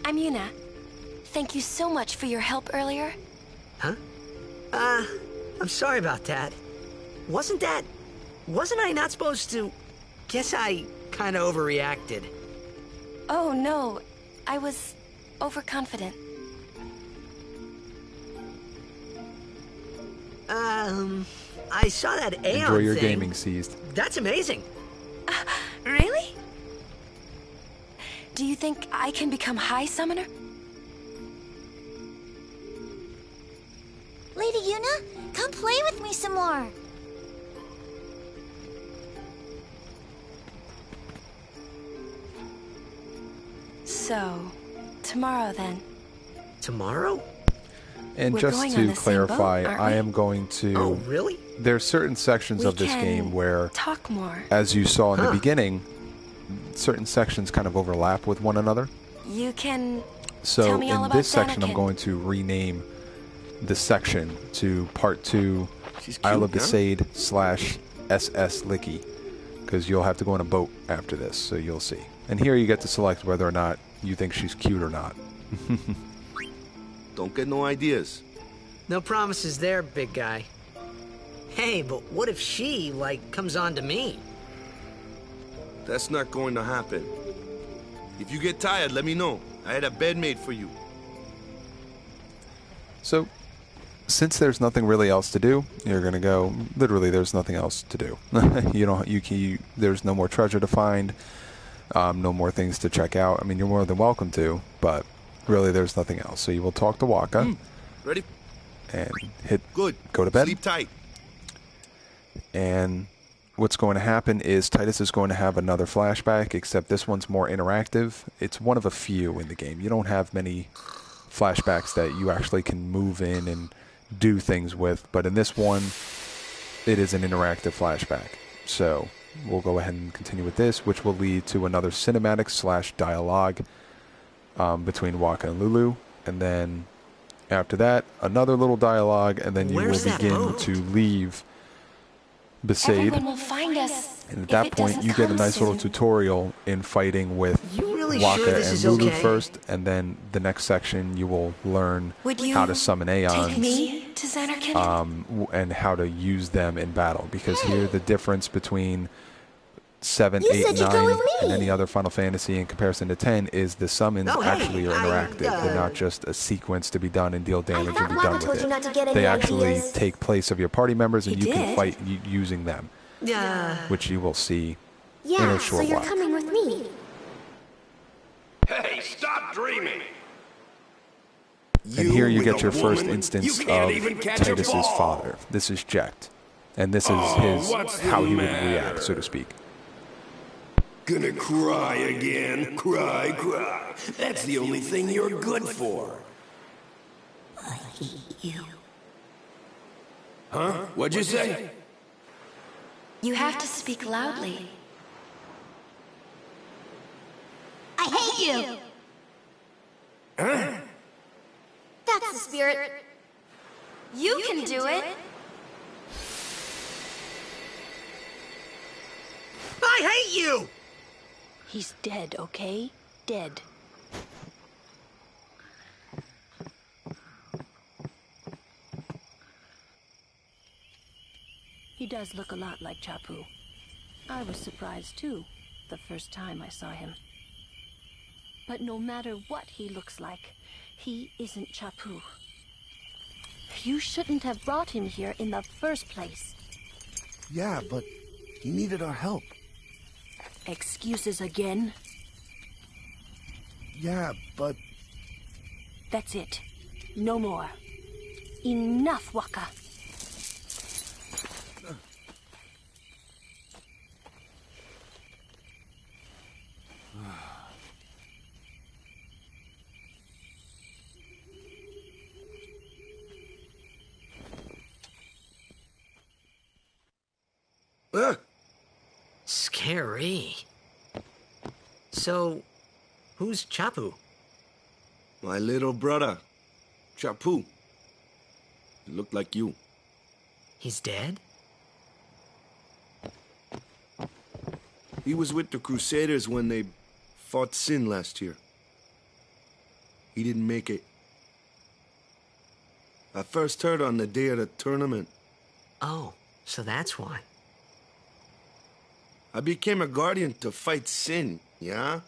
I'm Yuna. Thank you so much for your help earlier. Huh? I'm sorry about that. Wasn't I not supposed to... Guess I kinda overreacted. Oh no, I was overconfident. I saw that Aeon Enjoy your thing. gaming seized. That's amazing. Really? Do you think I can become High Summoner? Lady Yuna, come play with me some more. So, tomorrow then. Tomorrow? And We're just going on to the same clarify, boat, aren't I we? am going to... Oh, really? There are certain sections We of this can game where, talk more. as you saw in the beginning, certain sections kind of overlap with one another. You can So tell me all in about this section, I'm Anakin. going to rename the section to Part 2 She's cute, Isle of huh? Besaid / SS Licky, because you'll have to go on a boat after this, so you'll see. And here you get to select whether or not you think she's cute or not. Don't get no ideas. No promises there, big guy. Hey, but what if she, comes on to me? That's not going to happen. If you get tired, let me know. I had a bed made for you. So, since there's nothing really else to do, you're gonna go. Literally, there's nothing else to do. There's no more treasure to find, no more things to check out. I mean, you're more than welcome to, but really, there's nothing else. So you will talk to Waka. Ready? And Good. go to bed. Sleep tight. And what's going to happen is Titus is going to have another flashback, except this one's more interactive. It's one of a few in the game. You don't have many flashbacks that you actually can move in and do things with, but in this one, it is an interactive flashback. So we'll go ahead and continue with this, which will lead to another cinematic / dialogue between Waka and Lulu, and then after that, another little dialogue, and then you Where's will that begin boat? to leave Besaid. Everyone will find us. And at if that it point, doesn't you get a come nice little soon. tutorial in fighting with You really Waka sure this and is Lulu okay? first, and then the next section you will learn Would you how to summon take Aeons. me? to Xanarkand? And how to use them in battle. Because here the difference between 7, You 8, said and you'd go 9 with and me. any other Final Fantasy in comparison to 10 is the summons Oh, hey, actually are interactive. They're not just a sequence to be done and deal damage and be done told with you not to it. get They any actually ideas. take place of your party members and He you can did? fight using them, Yeah. which you will see in Yeah, a so short you're while. coming with me. Hey, stop dreaming! And here you with get a your first woman? instance You can't of even catch a Titus's ball. father. This is Jekt. And this is what's the how he would matter? react, so to speak. Gonna cry again? Cry. That's the only thing you're good for. I hate you. Huh? What'd you say? You have to speak loudly. I hate you. Huh? That's the spirit. You can do it. I hate you! He's dead, okay? Dead. He does look a lot like Chapu. I was surprised too, the first time I saw him. But no matter what he looks like, he isn't Chapu. You shouldn't have brought him here in the first place. Yeah, but he needed our help. Excuses again? Yeah, but That's it. No more. Enough, Waka. Scary. So, who's Chapu? my little brother, Chapu. He looked like you. He's dead? He was with the Crusaders when they fought Sin last year. He didn't make it. I first heard on the day of the tournament. Oh, so that's why. I became a guardian to fight Sin, yeah?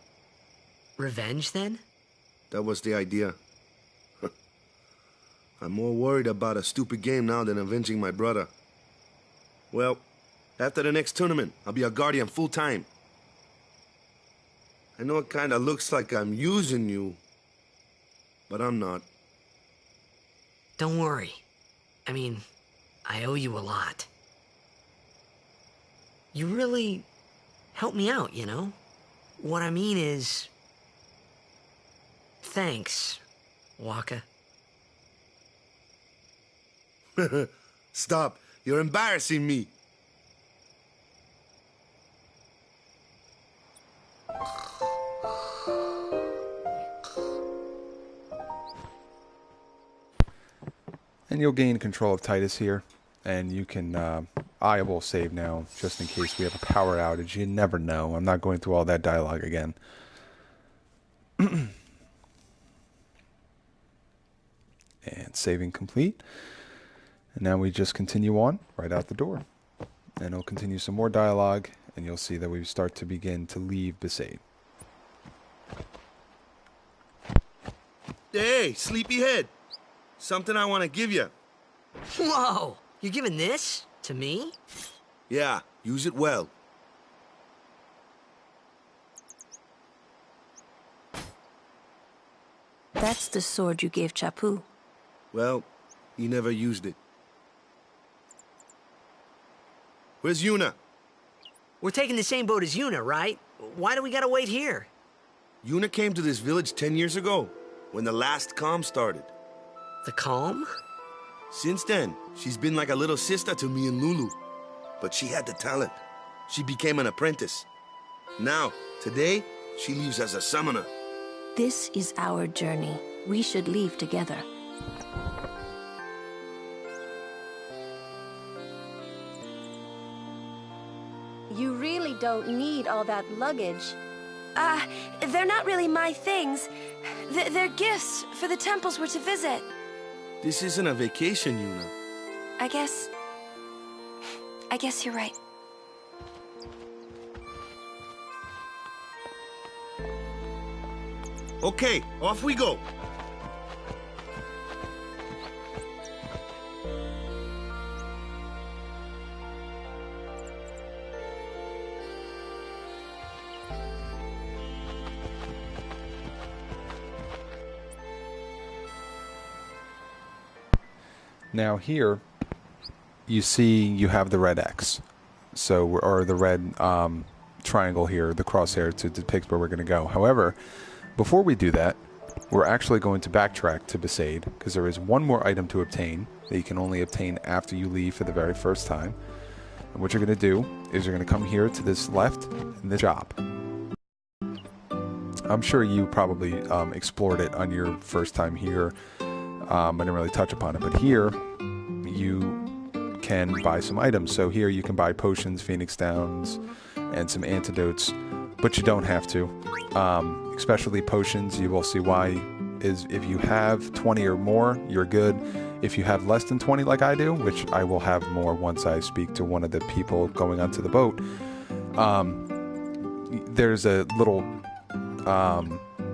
Revenge, then? That was the idea. I'm more worried about a stupid game now than avenging my brother. Well, after the next tournament, I'll be a guardian full-time. I know it kinda looks like I'm using you, but I'm not. Don't worry. I mean, I owe you a lot. You really helped me out, you know? What I mean is... Thanks, Waka. Stop. You're embarrassing me. And you'll gain control of Titus here. And you can... I will save now, just in case we have a power outage. You never know. I'm not going through all that dialogue again. And saving complete. And now we just continue on right out the door. And it'll continue some more dialogue, and you'll see that we start to begin to leave Besaid. Hey, sleepyhead. Something I want to give you. Whoa! You're giving this to me? Yeah, use it well. That's the sword you gave Chapu. Well, he never used it. Where's Yuna? We're taking the same boat as Yuna, right? Why do we gotta wait here? Yuna came to this village 10 years ago, when the last calm started. The calm? Since then, she's been like a little sister to me and Lulu. But she had the talent. She became an apprentice. Now, today, she leaves as a summoner. This is our journey. We should leave together. You really don't need all that luggage. They're not really my things. They're gifts for the temples we're to visit. This isn't a vacation, Yuna. I guess you're right. Okay, off we go. Now here, you see you have the red X, or the red triangle here, the crosshair to depict where we're going to go. However, before we do that, we're actually going to backtrack to Besaid, because there is one more item to obtain that you can only obtain after you leave for the very first time. And what you're going to do is you're going to come here to this left in the shop. I'm sure you probably explored it on your first time here. I didn't really touch upon it, but here you can buy some items. So here you can buy potions, Phoenix Downs, and some antidotes, but you don't have to. Especially potions, you will see why. Is if you have 20 or more, you're good. If you have less than 20 like I do, which I will have more once I speak to one of the people going onto the boat, there's a little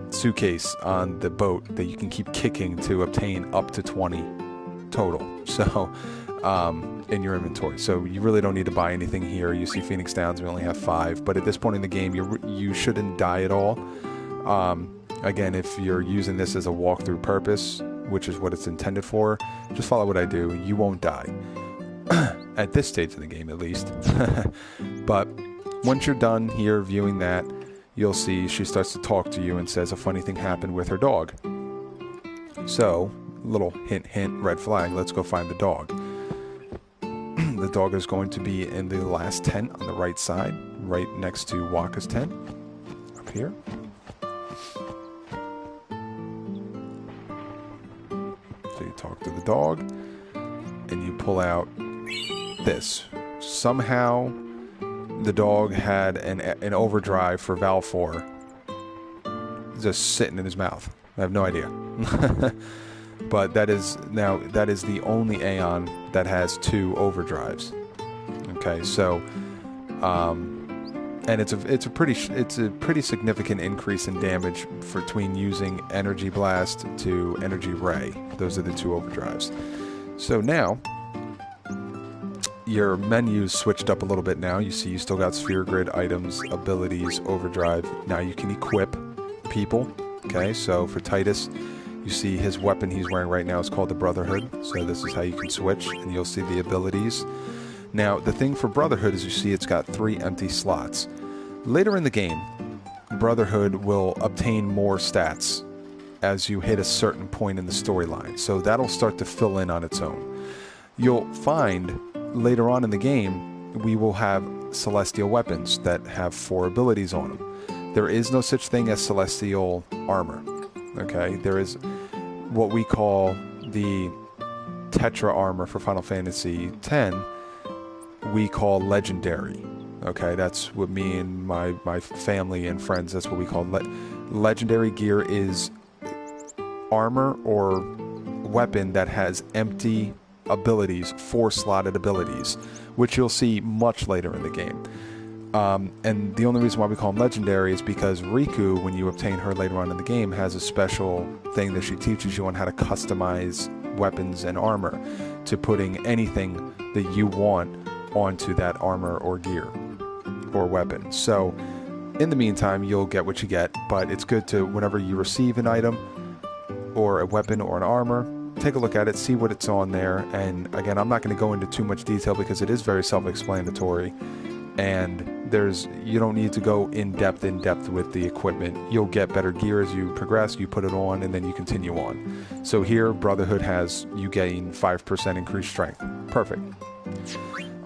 suitcase on the boat that you can keep kicking to obtain up to 20 total. So in your inventory. So you really don't need to buy anything here. You see Phoenix Downs, we only have 5, but at this point in the game, you shouldn't die at all. Again, if you're using this as a walkthrough purpose, which is what it's intended for, just follow what I do. You won't die. At this stage in the game, at least. But once you're done here viewing that, you'll see she starts to talk to you and says a funny thing happened with her dog. So, little hint, hint, red flag, let's go find the dog. The dog is going to be in the last tent on the right side, right next to Waka's tent, up here. So you talk to the dog, and you pull out this. Somehow, the dog had an overdrive for Valve 4 just sitting in his mouth. I have no idea. But that is the only Aeon that has 2 overdrives. Okay, so and it's a pretty significant increase in damage between using Energy Blast to Energy Ray. Those are the 2 overdrives. So now your menu's switched up a little bit now. You see you still got Sphere Grid items, abilities, overdrive. Now you can equip people. Okay, so for Titus, you see his weapon he's wearing right now is called the Brotherhood. So this is how you can switch, and you'll see the abilities. Now, the thing for Brotherhood is you see it's got 3 empty slots. Later in the game, Brotherhood will obtain more stats as you hit a certain point in the storyline. So that'll start to fill in on its own. You'll find later on in the game, we will have Celestial weapons that have 4 abilities on them. There is no such thing as Celestial armor. Okay, there is what we call the Tetra armor for Final Fantasy X. We call legendary. Okay, that's what me and my family and friends, that's what we call legendary gear. Is armor or weapon that has empty abilities, 4 slotted abilities, which you'll see much later in the game. And the only reason why we call them legendary is because Riku, when you obtain her later on in the game, has a special thing that she teaches you on how to customize weapons and armor to putting anything that you want onto that armor or gear or weapon. So in the meantime, you'll get what you get, but it's good to, whenever you receive an item or a weapon or an armor, take a look at it, see what it's on there. And again, I'm not going to go into too much detail because it is very self-explanatory, and you don't need to go in depth with the equipment. You'll get better gear as you progress, you put it on, and then you continue on. So here, Brotherhood has, you gain 5% increased strength. Perfect.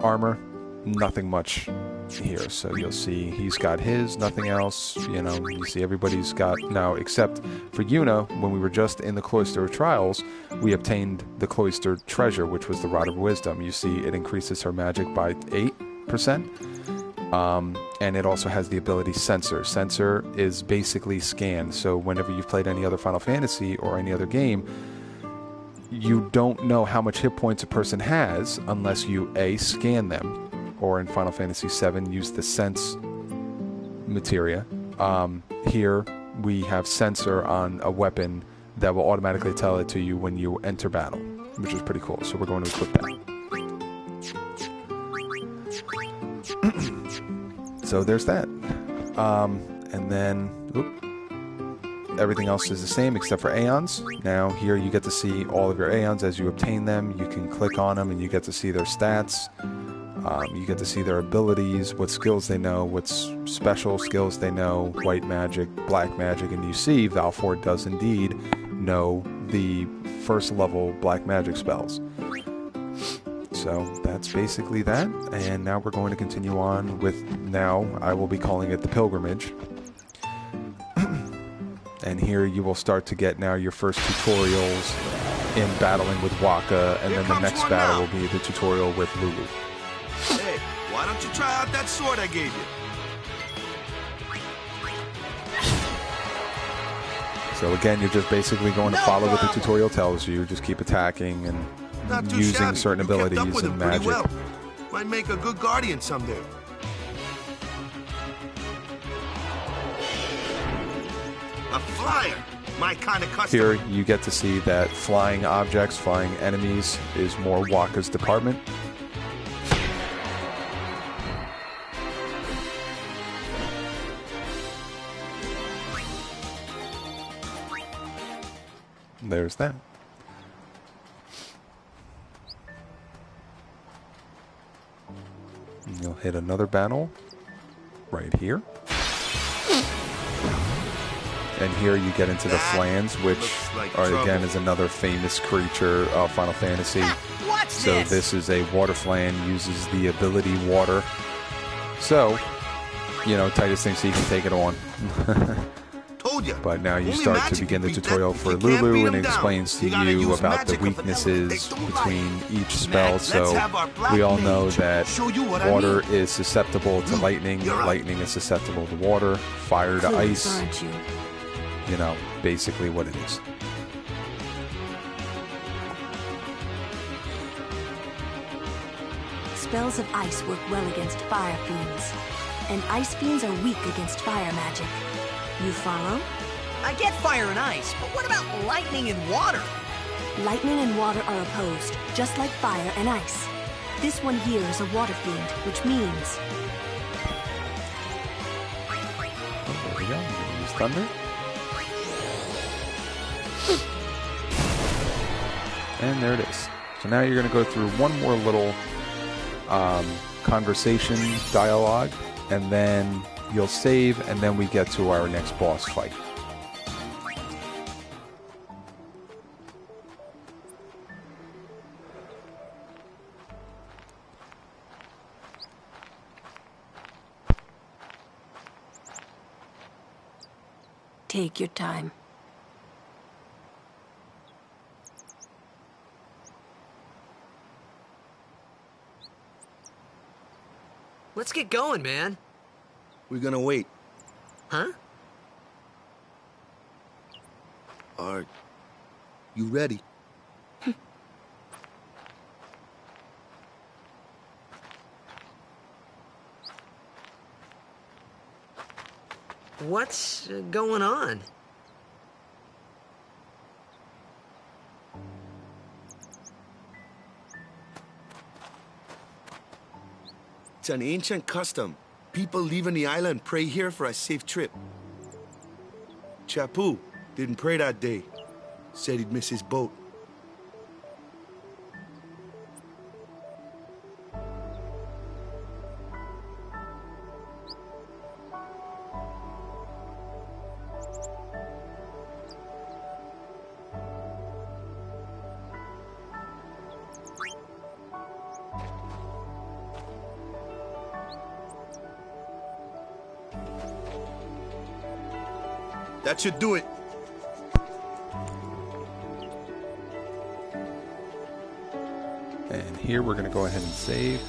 Armor, nothing much here. So you'll see he's got his, nothing else. You see everybody's got now, except for Yuna. When we were just in the Cloister of Trials, we obtained the Cloister Treasure, which was the Rod of Wisdom. You see it increases her magic by 8%. And it also has the ability Sensor. Sensor is basically scan. So whenever you've played any other Final Fantasy or any other game, you don't know how much hit points a person has unless you A, scan them, or in Final Fantasy VII, use the sense materia. Here we have sensor on a weapon that will automatically tell it to you when you enter battle, which is pretty cool. So we're going to equip that. So there's that. And then everything else is the same except for Aeons. Now here you get to see all of your Aeons as you obtain them. You can click on them and you get to see their stats. You get to see their abilities, what skills they know, what special skills they know, white magic, black magic, and you see Valford does indeed know the first level black magic spells. So that's basically that, and now we're going to continue on with, now I will be calling it the Pilgrimage. And here you will start to get now your first tutorials in battling with Waka, and then the next battle will be the tutorial with Lulu. Hey, why don't you try out that sword I gave you? So again, you're just basically going to follow what the tutorial tells you. Just keep attacking and using certain abilities and magic. Well. Might make a good guardian someday. A flyer! My kind of customer. Here you get to see that flying objects, flying enemies is more Waka's department. There's that. And you'll hit another battle right here. And here you get into the Flans, which again is another famous creature of Final Fantasy. So this is a water Flan, uses the ability water. So, you know, Titus thinks he can take it on. But now you start to begin the tutorial for Lulu, and it explains to you about the weaknesses between each spell. So we all know that water is susceptible to lightning, lightning is susceptible to water, fire to ice. You know, basically what it is. Spells of ice work well against fire fiends, and ice fiends are weak against fire magic. You follow? I get fire and ice, but what about lightning and water? Lightning and water are opposed, just like fire and ice. This one here is a water fiend, which means... Oh, there we go. Use thunder. And there it is. So now you're going to go through one more little conversation, dialogue, and then you'll save, and then we get to our next boss fight. Take your time. Let's get going, man. We're gonna wait. Huh? Are you ready? What's going on? It's an ancient custom. People leaving the island pray here for a safe trip. Chapu didn't pray that day. Said he'd miss his boat. That should do it. And here we're going to go ahead and save.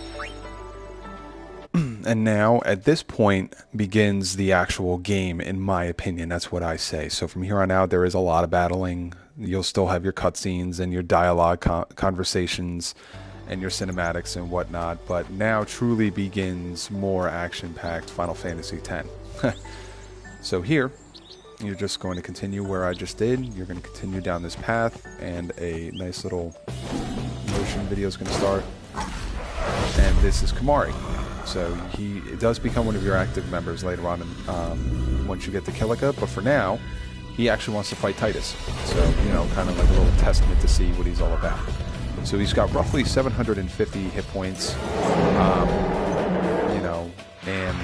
And now, at this point, begins the actual game, in my opinion. That's what I say. So from here on out, there is a lot of battling. You'll still have your cutscenes and your dialogue conversations and your cinematics and whatnot, but now truly begins more action-packed Final Fantasy X. So here, you're just going to continue where I just did. You're going to continue down this path, and a nice little motion video is going to start. And this is Kamari. So he does become one of your active members later on once you get to Kilika, but for now, he actually wants to fight Titus. So, you know, kind of like a little testament to see what he's all about. So he's got roughly 750 hit points, you know, and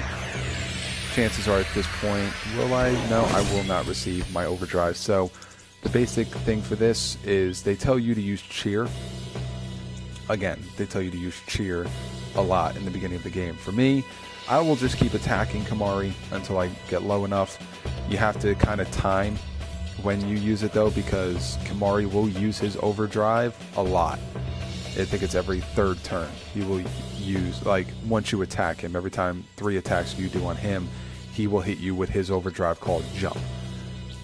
chances are at this point, will I? No, I will not receive my overdrive. So the basic thing for this is they tell you to use cheer. Again, they tell you to use cheer a lot in the beginning of the game. For me, I will just keep attacking Kamari until I get low enough. You have to kind of time when you use it though, because Kamari will use his overdrive a lot. I think it's every third turn. He will use, like, once you attack him, every time 3 attacks you do on him, he will hit you with his overdrive called jump.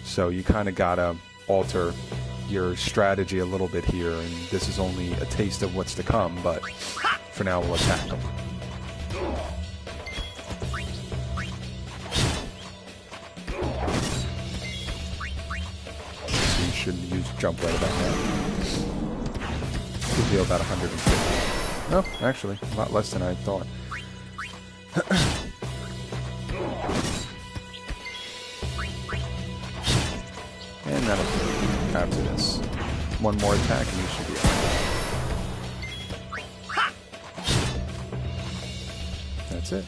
So you kind of gotta alter your strategy a little bit here, and this is only a taste of what's to come, but for now we'll attack him. So you should use jump right about now. Could deal about 150. No, actually, a lot less than I thought. And that'll do after this. One more attack and you should be out. That's it.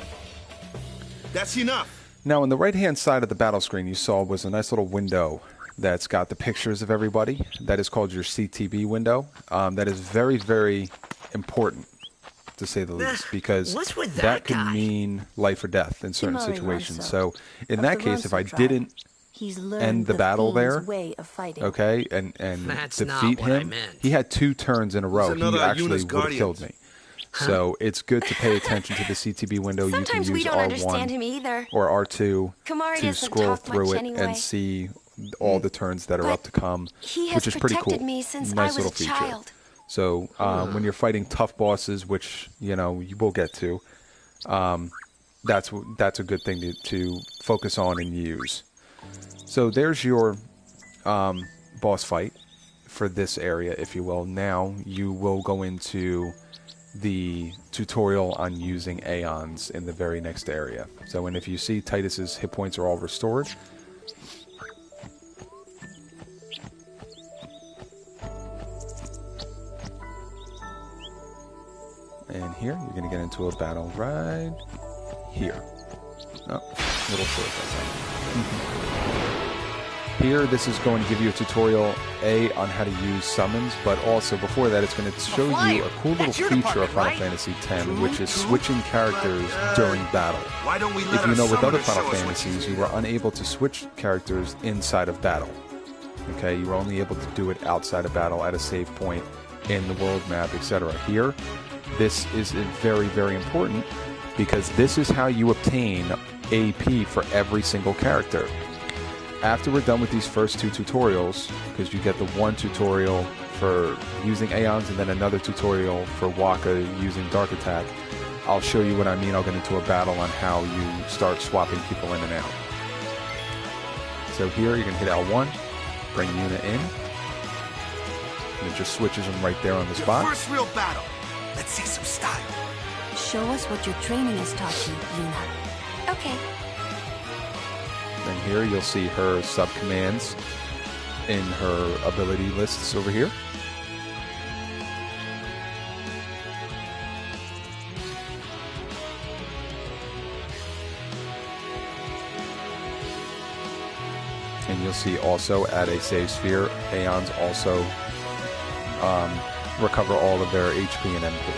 That's enough. Now, on the right-hand side of the battle screen, you saw was a nice little window that's got the pictures of everybody. That is called your CTB window. That is very, very important, to say the least, because that could mean life or death in certain situations. So, in that case, if I didn't end the battle there, okay, and defeat him, he had 2 turns in a row. He actually would have killed me. So it's good to pay attention to the CTB window. Sometimes you we can don't use understand R1 him either. or R2 Kamari to doesn't scroll talk through much it anyway. and see all the turns that are up to come, He has which is pretty cool. protected me since I Nice was little a feature. child. So when you're fighting tough bosses, which you know you will get to, that's a good thing to focus on and use. So there's your boss fight for this area, if you will. Now you will go into the tutorial on using Aeons in the very next area. So, and if you see, Titus's hit points are all restored. And here, you're going to get into a battle right here. Oh, a little short, that's all. Here, this is going to give you a tutorial, on how to use summons, but also before that, it's going to show you a cool little feature of Final Fantasy X, which is switching characters during battle. If you know, with other Final Fantasies, you were unable to switch characters inside of battle. Okay, you were only able to do it outside of battle at a save point in the world map, etc. Here, this is very, very important, because this is how you obtain AP for every single character. After we're done with these first 2 tutorials, because you get the one tutorial for using Aeons and then another tutorial for Waka using Dark Attack, I'll show you what I mean. I'll get into a battle on how you start swapping people in and out. So here, you're going to hit L1, bring Yuna in, and it just switches them right there on the spot. First real battle. Let's see some style. Show us what your training has taught you, Yuna. Okay. And here you'll see her sub-commands in her ability lists over here. And you'll see also at a save sphere, Aeons also recover all of their HP and MP.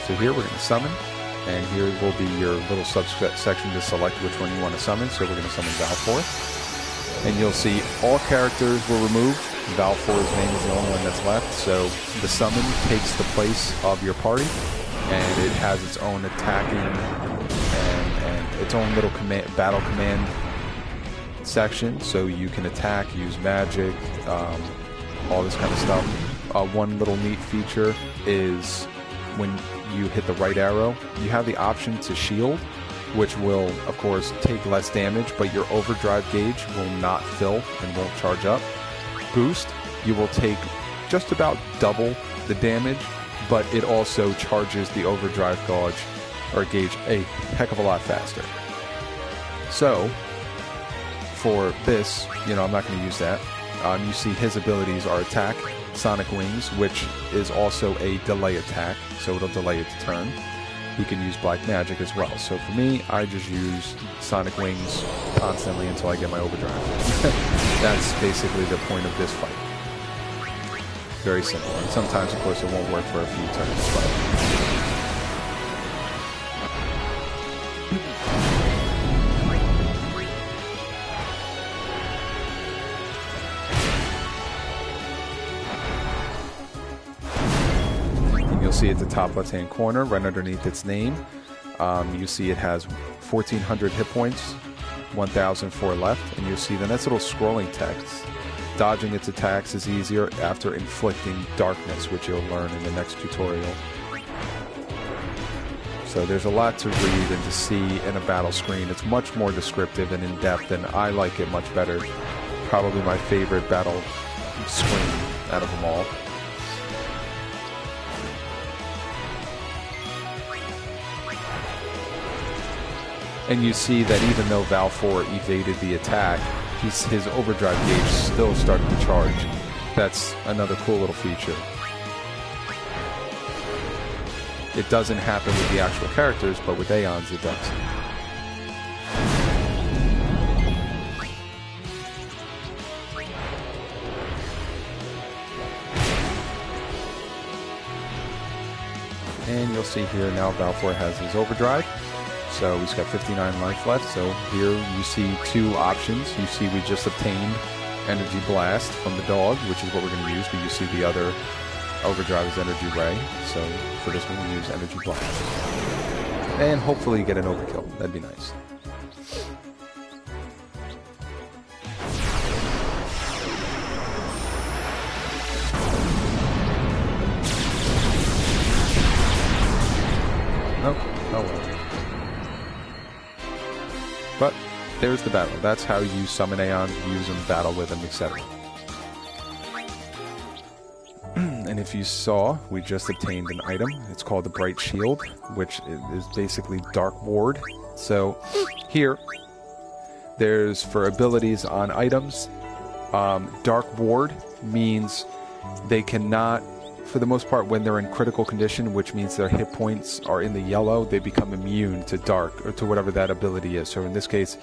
So here we're going to summon. And here will be your little subsection to select which one you want to summon. So we're going to summon Valfor. And you'll see all characters were removed. Valfor's name is the only one that's left. So the summon takes the place of your party. And it has its own attacking and its own little battle command section, so you can attack, use magic, all this kind of stuff. One little neat feature is when you hit the right arrow, you have the option to shield, which will, of course, take less damage, but your overdrive gauge will not fill and won't charge up. Boost, you will take just about double the damage, but it also charges the overdrive gauge a heck of a lot faster. So, for this, I'm not going to use that. You see his abilities are attack, Sonic Wings, which is also a delay attack, so it'll delay its turn. He can use Black Magic as well. So for me, I just use Sonic Wings constantly until I get my overdrive. That's basically the point of this fight. Very simple. And sometimes, of course, it won't work for a few turns, but... You'll see at the top left-hand corner, right underneath its name, you see it has 1,400 hit points, 1,004 left, and you'll see the nice little scrolling text. Dodging its attacks is easier after inflicting darkness, which you'll learn in the next tutorial. So there's a lot to read and to see in a battle screen. It's much more descriptive and in-depth, and I like it much better. Probably my favorite battle screen out of them all. And you see that even though Valfor evaded the attack, his overdrive gauge still started to charge. That's another cool little feature. It doesn't happen with the actual characters, but with Aeons it does. And you'll see here now Valfor has his overdrive. So he's got 59 life left. So here you see two options. You see we just obtained Energy Blast from the dog, which is what we're going to use, but you see the other overdrive is Energy Ray. So for this one we'll use Energy Blast. And hopefully get an overkill. That'd be nice. Nope. Oh well. But there's the battle. That's how you summon Aeons, use them, battle with them, etc. And if you saw, we just obtained an item. It's called the Bright Shield, which is basically Dark Ward. So here, there's for abilities on items, Dark Ward means they cannot, for the most part, when they're in critical condition, which means their hit points are in the yellow, they become immune to dark, or to whatever that ability is. So in this case,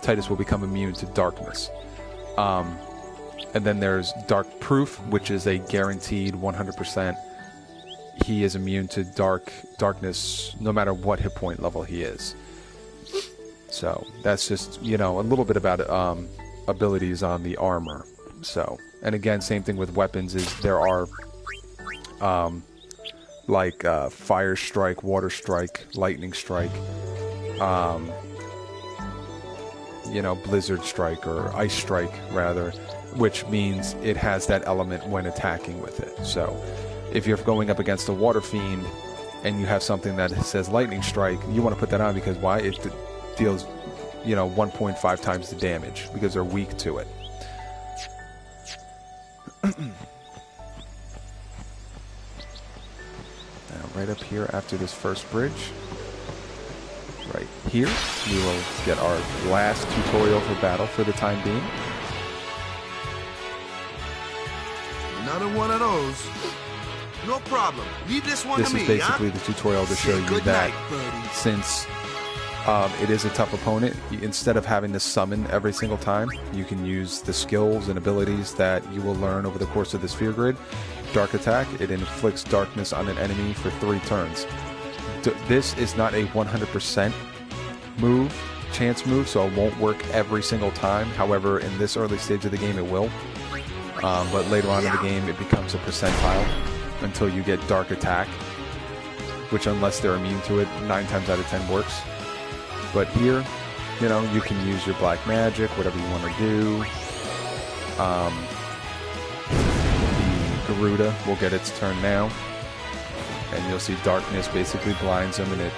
Titus will become immune to darkness. And then there's Dark Proof, which is a guaranteed 100%. He is immune to darkness no matter what hit point level he is. So that's just, a little bit about abilities on the armor. So, and again, same thing with weapons is there are Fire Strike, Water Strike, Lightning Strike, Blizzard Strike, or Ice Strike, rather, which means it has that element when attacking with it. So, if you're going up against a Water Fiend, and you have something that says Lightning Strike, you want to put that on because why? It deals, 1.5 times the damage, because they're weak to it. Right up here after this first bridge, right here, we will get our last tutorial for battle for the time being. Another one of those. No problem. Leave this one to me. This is basically the tutorial to show you that since it is a tough opponent, instead of having to summon every single time, you can use the skills and abilities that you will learn over the course of the sphere grid. Dark Attack, it inflicts darkness on an enemy for 3 turns. This is not a 100% chance move, so it won't work every single time. However, in this early stage of the game, it will. But later on in the game, it becomes a percentile until you get Dark Attack, which, unless they're immune to it, 9 times out of 10 works. But here, You know, you can use your black magic, whatever you want to do. The Garuda will get its turn now. And you'll see darkness basically blinds them and it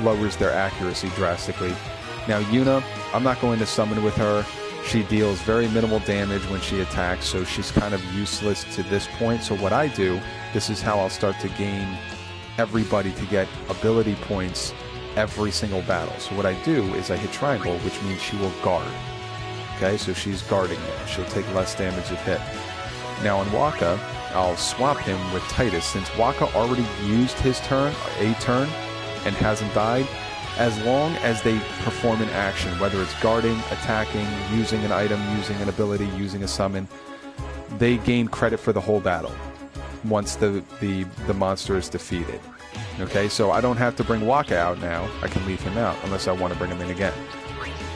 lowers their accuracy drastically. Now Yuna, I'm not going to summon with her. She deals very minimal damage when she attacks, so she's kind of useless to this point. So what I do, this is how I'll start to gain everybody to get ability points every single battle. So what I do is I hit triangle, which means she will guard. Okay, so she's guarding it. She'll take less damage if hit. Now on Waka, I'll swap him with Titus. Since Waka already used his turn, a turn, and hasn't died, as long as they perform an action, whether it's guarding, attacking, using an item, using an ability, using a summon, they gain credit for the whole battle once the monster is defeated. Okay, so I don't have to bring Waka out now. I can leave him out unless I want to bring him in again.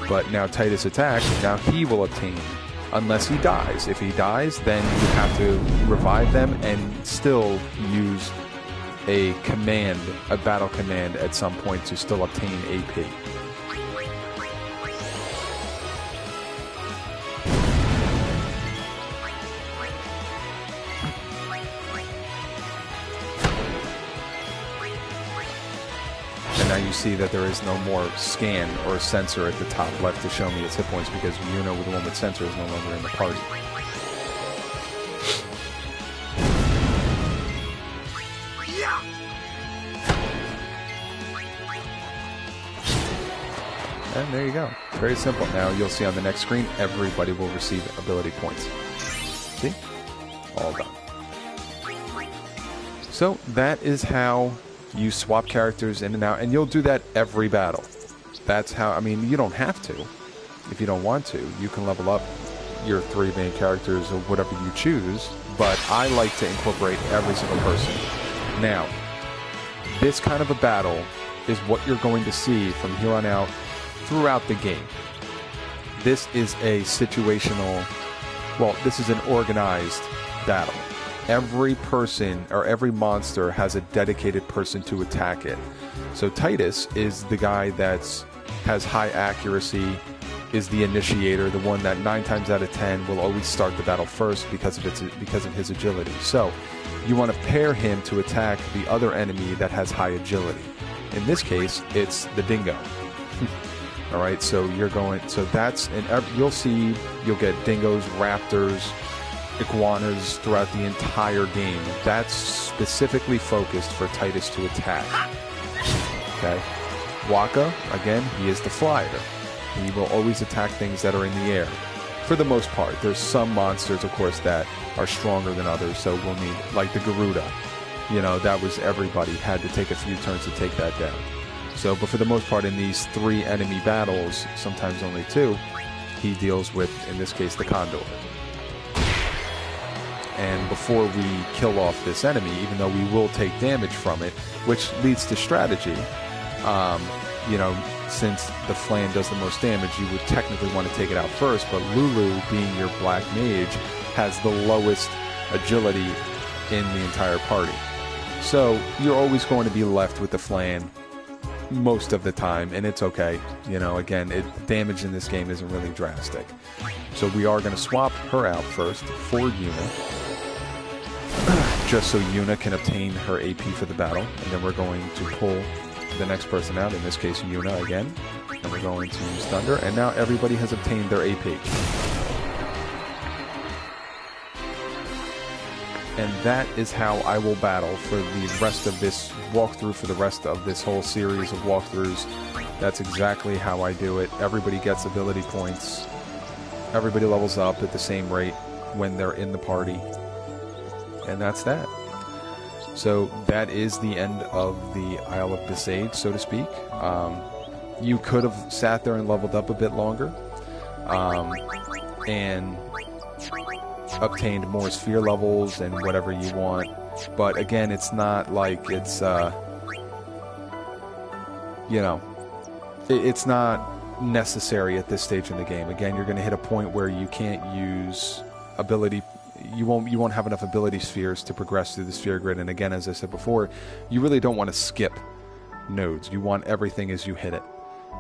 But now Titus attacks, now he will obtain, unless he dies. If he dies, then you have to revive them and still use a command, a battle command at some point to still obtain AP. And now you see that there is no more scan or sensor at the top left to show me its hit points because Yuna, with the one with sensor, is no longer in the party. And there you go. Very simple. Now you'll see on the next screen, everybody will receive ability points. See? All done. So that is how you swap characters in and out, and you'll do that every battle. That's how, I mean, you don't have to. If you don't want to, you can level up your 3 main characters or whatever you choose, but I like to incorporate every single person. Now, this kind of a battle is what you're going to see from here on out throughout the game. This is a situational, well, this is an organized battle. Every person or every monster has a dedicated person to attack it. So Titus is the guy that's has high accuracy, is the initiator, the one that 9 times out of 10 will always start the battle first because of his agility. So you want to pair him to attack the other enemy that has high agility. In this case, it's the dingo. All right, so you're going, so that's, and you'll see, you'll get dingoes, raptors, iguanas throughout the entire game. That's specifically focused for Titus to attack. Okay, Waka, again, he is the flyer. He will always attack things that are in the air. For the most part, there's some monsters, of course, that are stronger than others, so we'll need, like the Garuda. You know, that was everybody had to take a few turns to take that down. So, but for the most part, in these 3 enemy battles, sometimes only 2, he deals with, in this case, the Condor. And before we kill off this enemy, even though we will take damage from it, which leads to strategy, you know, since the Flan does the most damage, you would technically want to take it out first, but Lulu, being your black mage, has the lowest agility in the entire party. So you're always going to be left with the Flan most of the time, and it's okay. You know, again, damage in this game isn't really drastic. So we are going to swap her out first for Yuna, just so Yuna can obtain her AP for the battle, and then we're going to pull the next person out, in this case Yuna again, and we're going to use Thunder, and now everybody has obtained their AP. And that is how I will battle for the rest of this walkthrough, for the rest of this whole series of walkthroughs. That's exactly how I do it. Everybody gets ability points. Everybody levels up at the same rate when they're in the party. And that's that. So that is the end of the Isle of Besaid, so to speak. You could have sat there and leveled up a bit longer. And obtained more sphere levels and whatever you want, but again, it's not like it's you know, it's not necessary at this stage in the game. Again, you're going to hit a point where you can't use ability, you won't have enough ability spheres to progress through the sphere grid. And again, as I said before, you really don't want to skip nodes. You want everything as you hit it.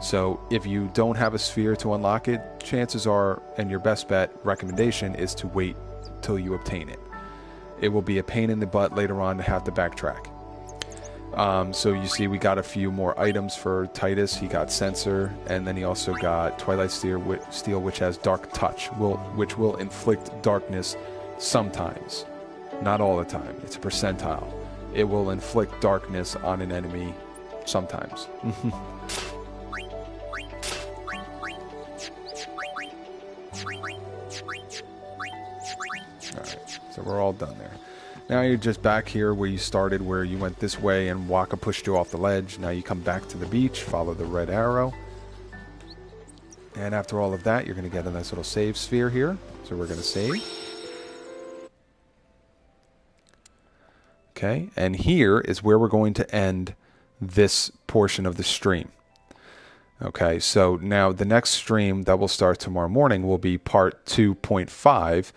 So if you don't have a sphere to unlock it, chances are, and your best bet recommendation is to wait till you obtain it. It will be a pain in the butt later on to have to backtrack. So you see we got a few more items for Titus. He got Sensor, and then he also got Twilight Steel, which has Dark Touch, which will inflict darkness sometimes. Not all the time. It's a percentile. It will inflict darkness on an enemy sometimes. Alright, so we're all done there. Now you're just back here where you started, where you went this way and Waka pushed you off the ledge. Now you come back to the beach, follow the red arrow. And after all of that, you're going to get a nice little save sphere here. So we're going to save. Okay, and here is where we're going to end this portion of the stream. Okay, so now the next stream that will start tomorrow morning will be part 2.5,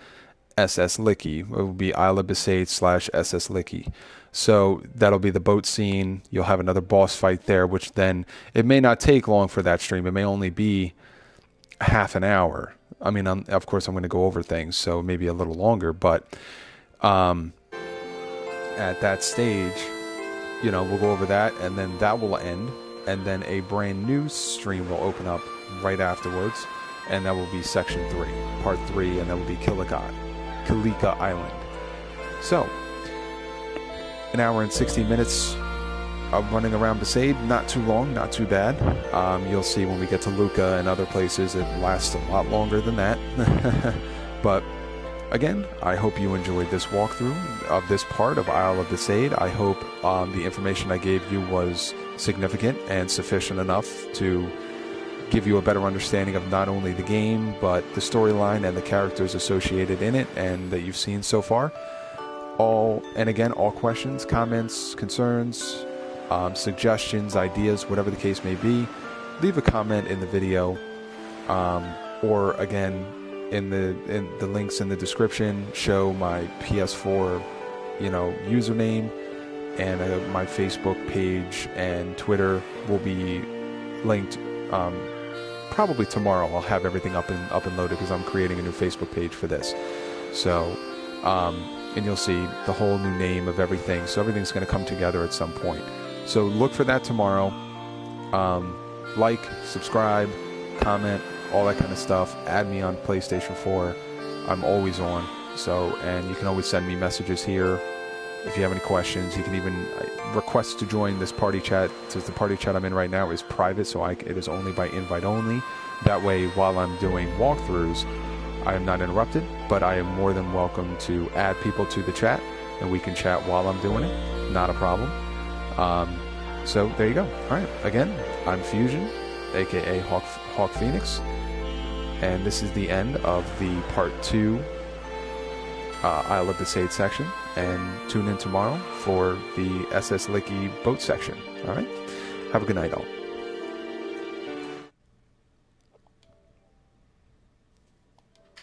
SS Licky. It will be Isle of Besaid / SS Licky. So that'll be the boat scene. You'll have another boss fight there, which then it may not take long for that stream. It may only be half an hour. I mean, of course, I'm going to go over things, so maybe a little longer. But at that stage, you know, we'll go over that, and then that will end, and then a brand new stream will open up right afterwards, and that will be section 3, part 3, and that will be Kalika Island. So, an hour and 60 minutes of running around Besaid. Not too long, not too bad. You'll see when we get to Luca and other places, it lasts a lot longer than that. But again, I hope you enjoyed this walkthrough of this part of Isle of Besaid. I hope the information I gave you was significant and sufficient enough to give you a better understanding of not only the game, but the storyline and the characters associated in it and that you've seen so far. All questions, comments, concerns, suggestions, ideas, whatever the case may be, leave a comment in the video, or again, in the links in the description, show my PS4, username, and my Facebook page and Twitter will be linked. Probably tomorrow I'll have everything up and loaded because I'm creating a new Facebook page for this. So, and you'll see the whole new name of everything. So everything's going to come together at some point. So look for that tomorrow. Like, subscribe, comment, all that kind of stuff. Add me on PlayStation 4. I'm always on. So, and you can always send me messages here if you have any questions. You can even request to join this party chat, since the party chat I'm in right now is private, so it is only by invite only. That way, while I'm doing walkthroughs, I am not interrupted, but I am more than welcome to add people to the chat, and we can chat while I'm doing it. Not a problem. So there you go. All right. Again, I'm Fusion, aka Hawk Phoenix, and this is the end of the part 2 Isle of Besaid section. And tune in tomorrow for the SS Licky boat section. All right. Have a good night, all.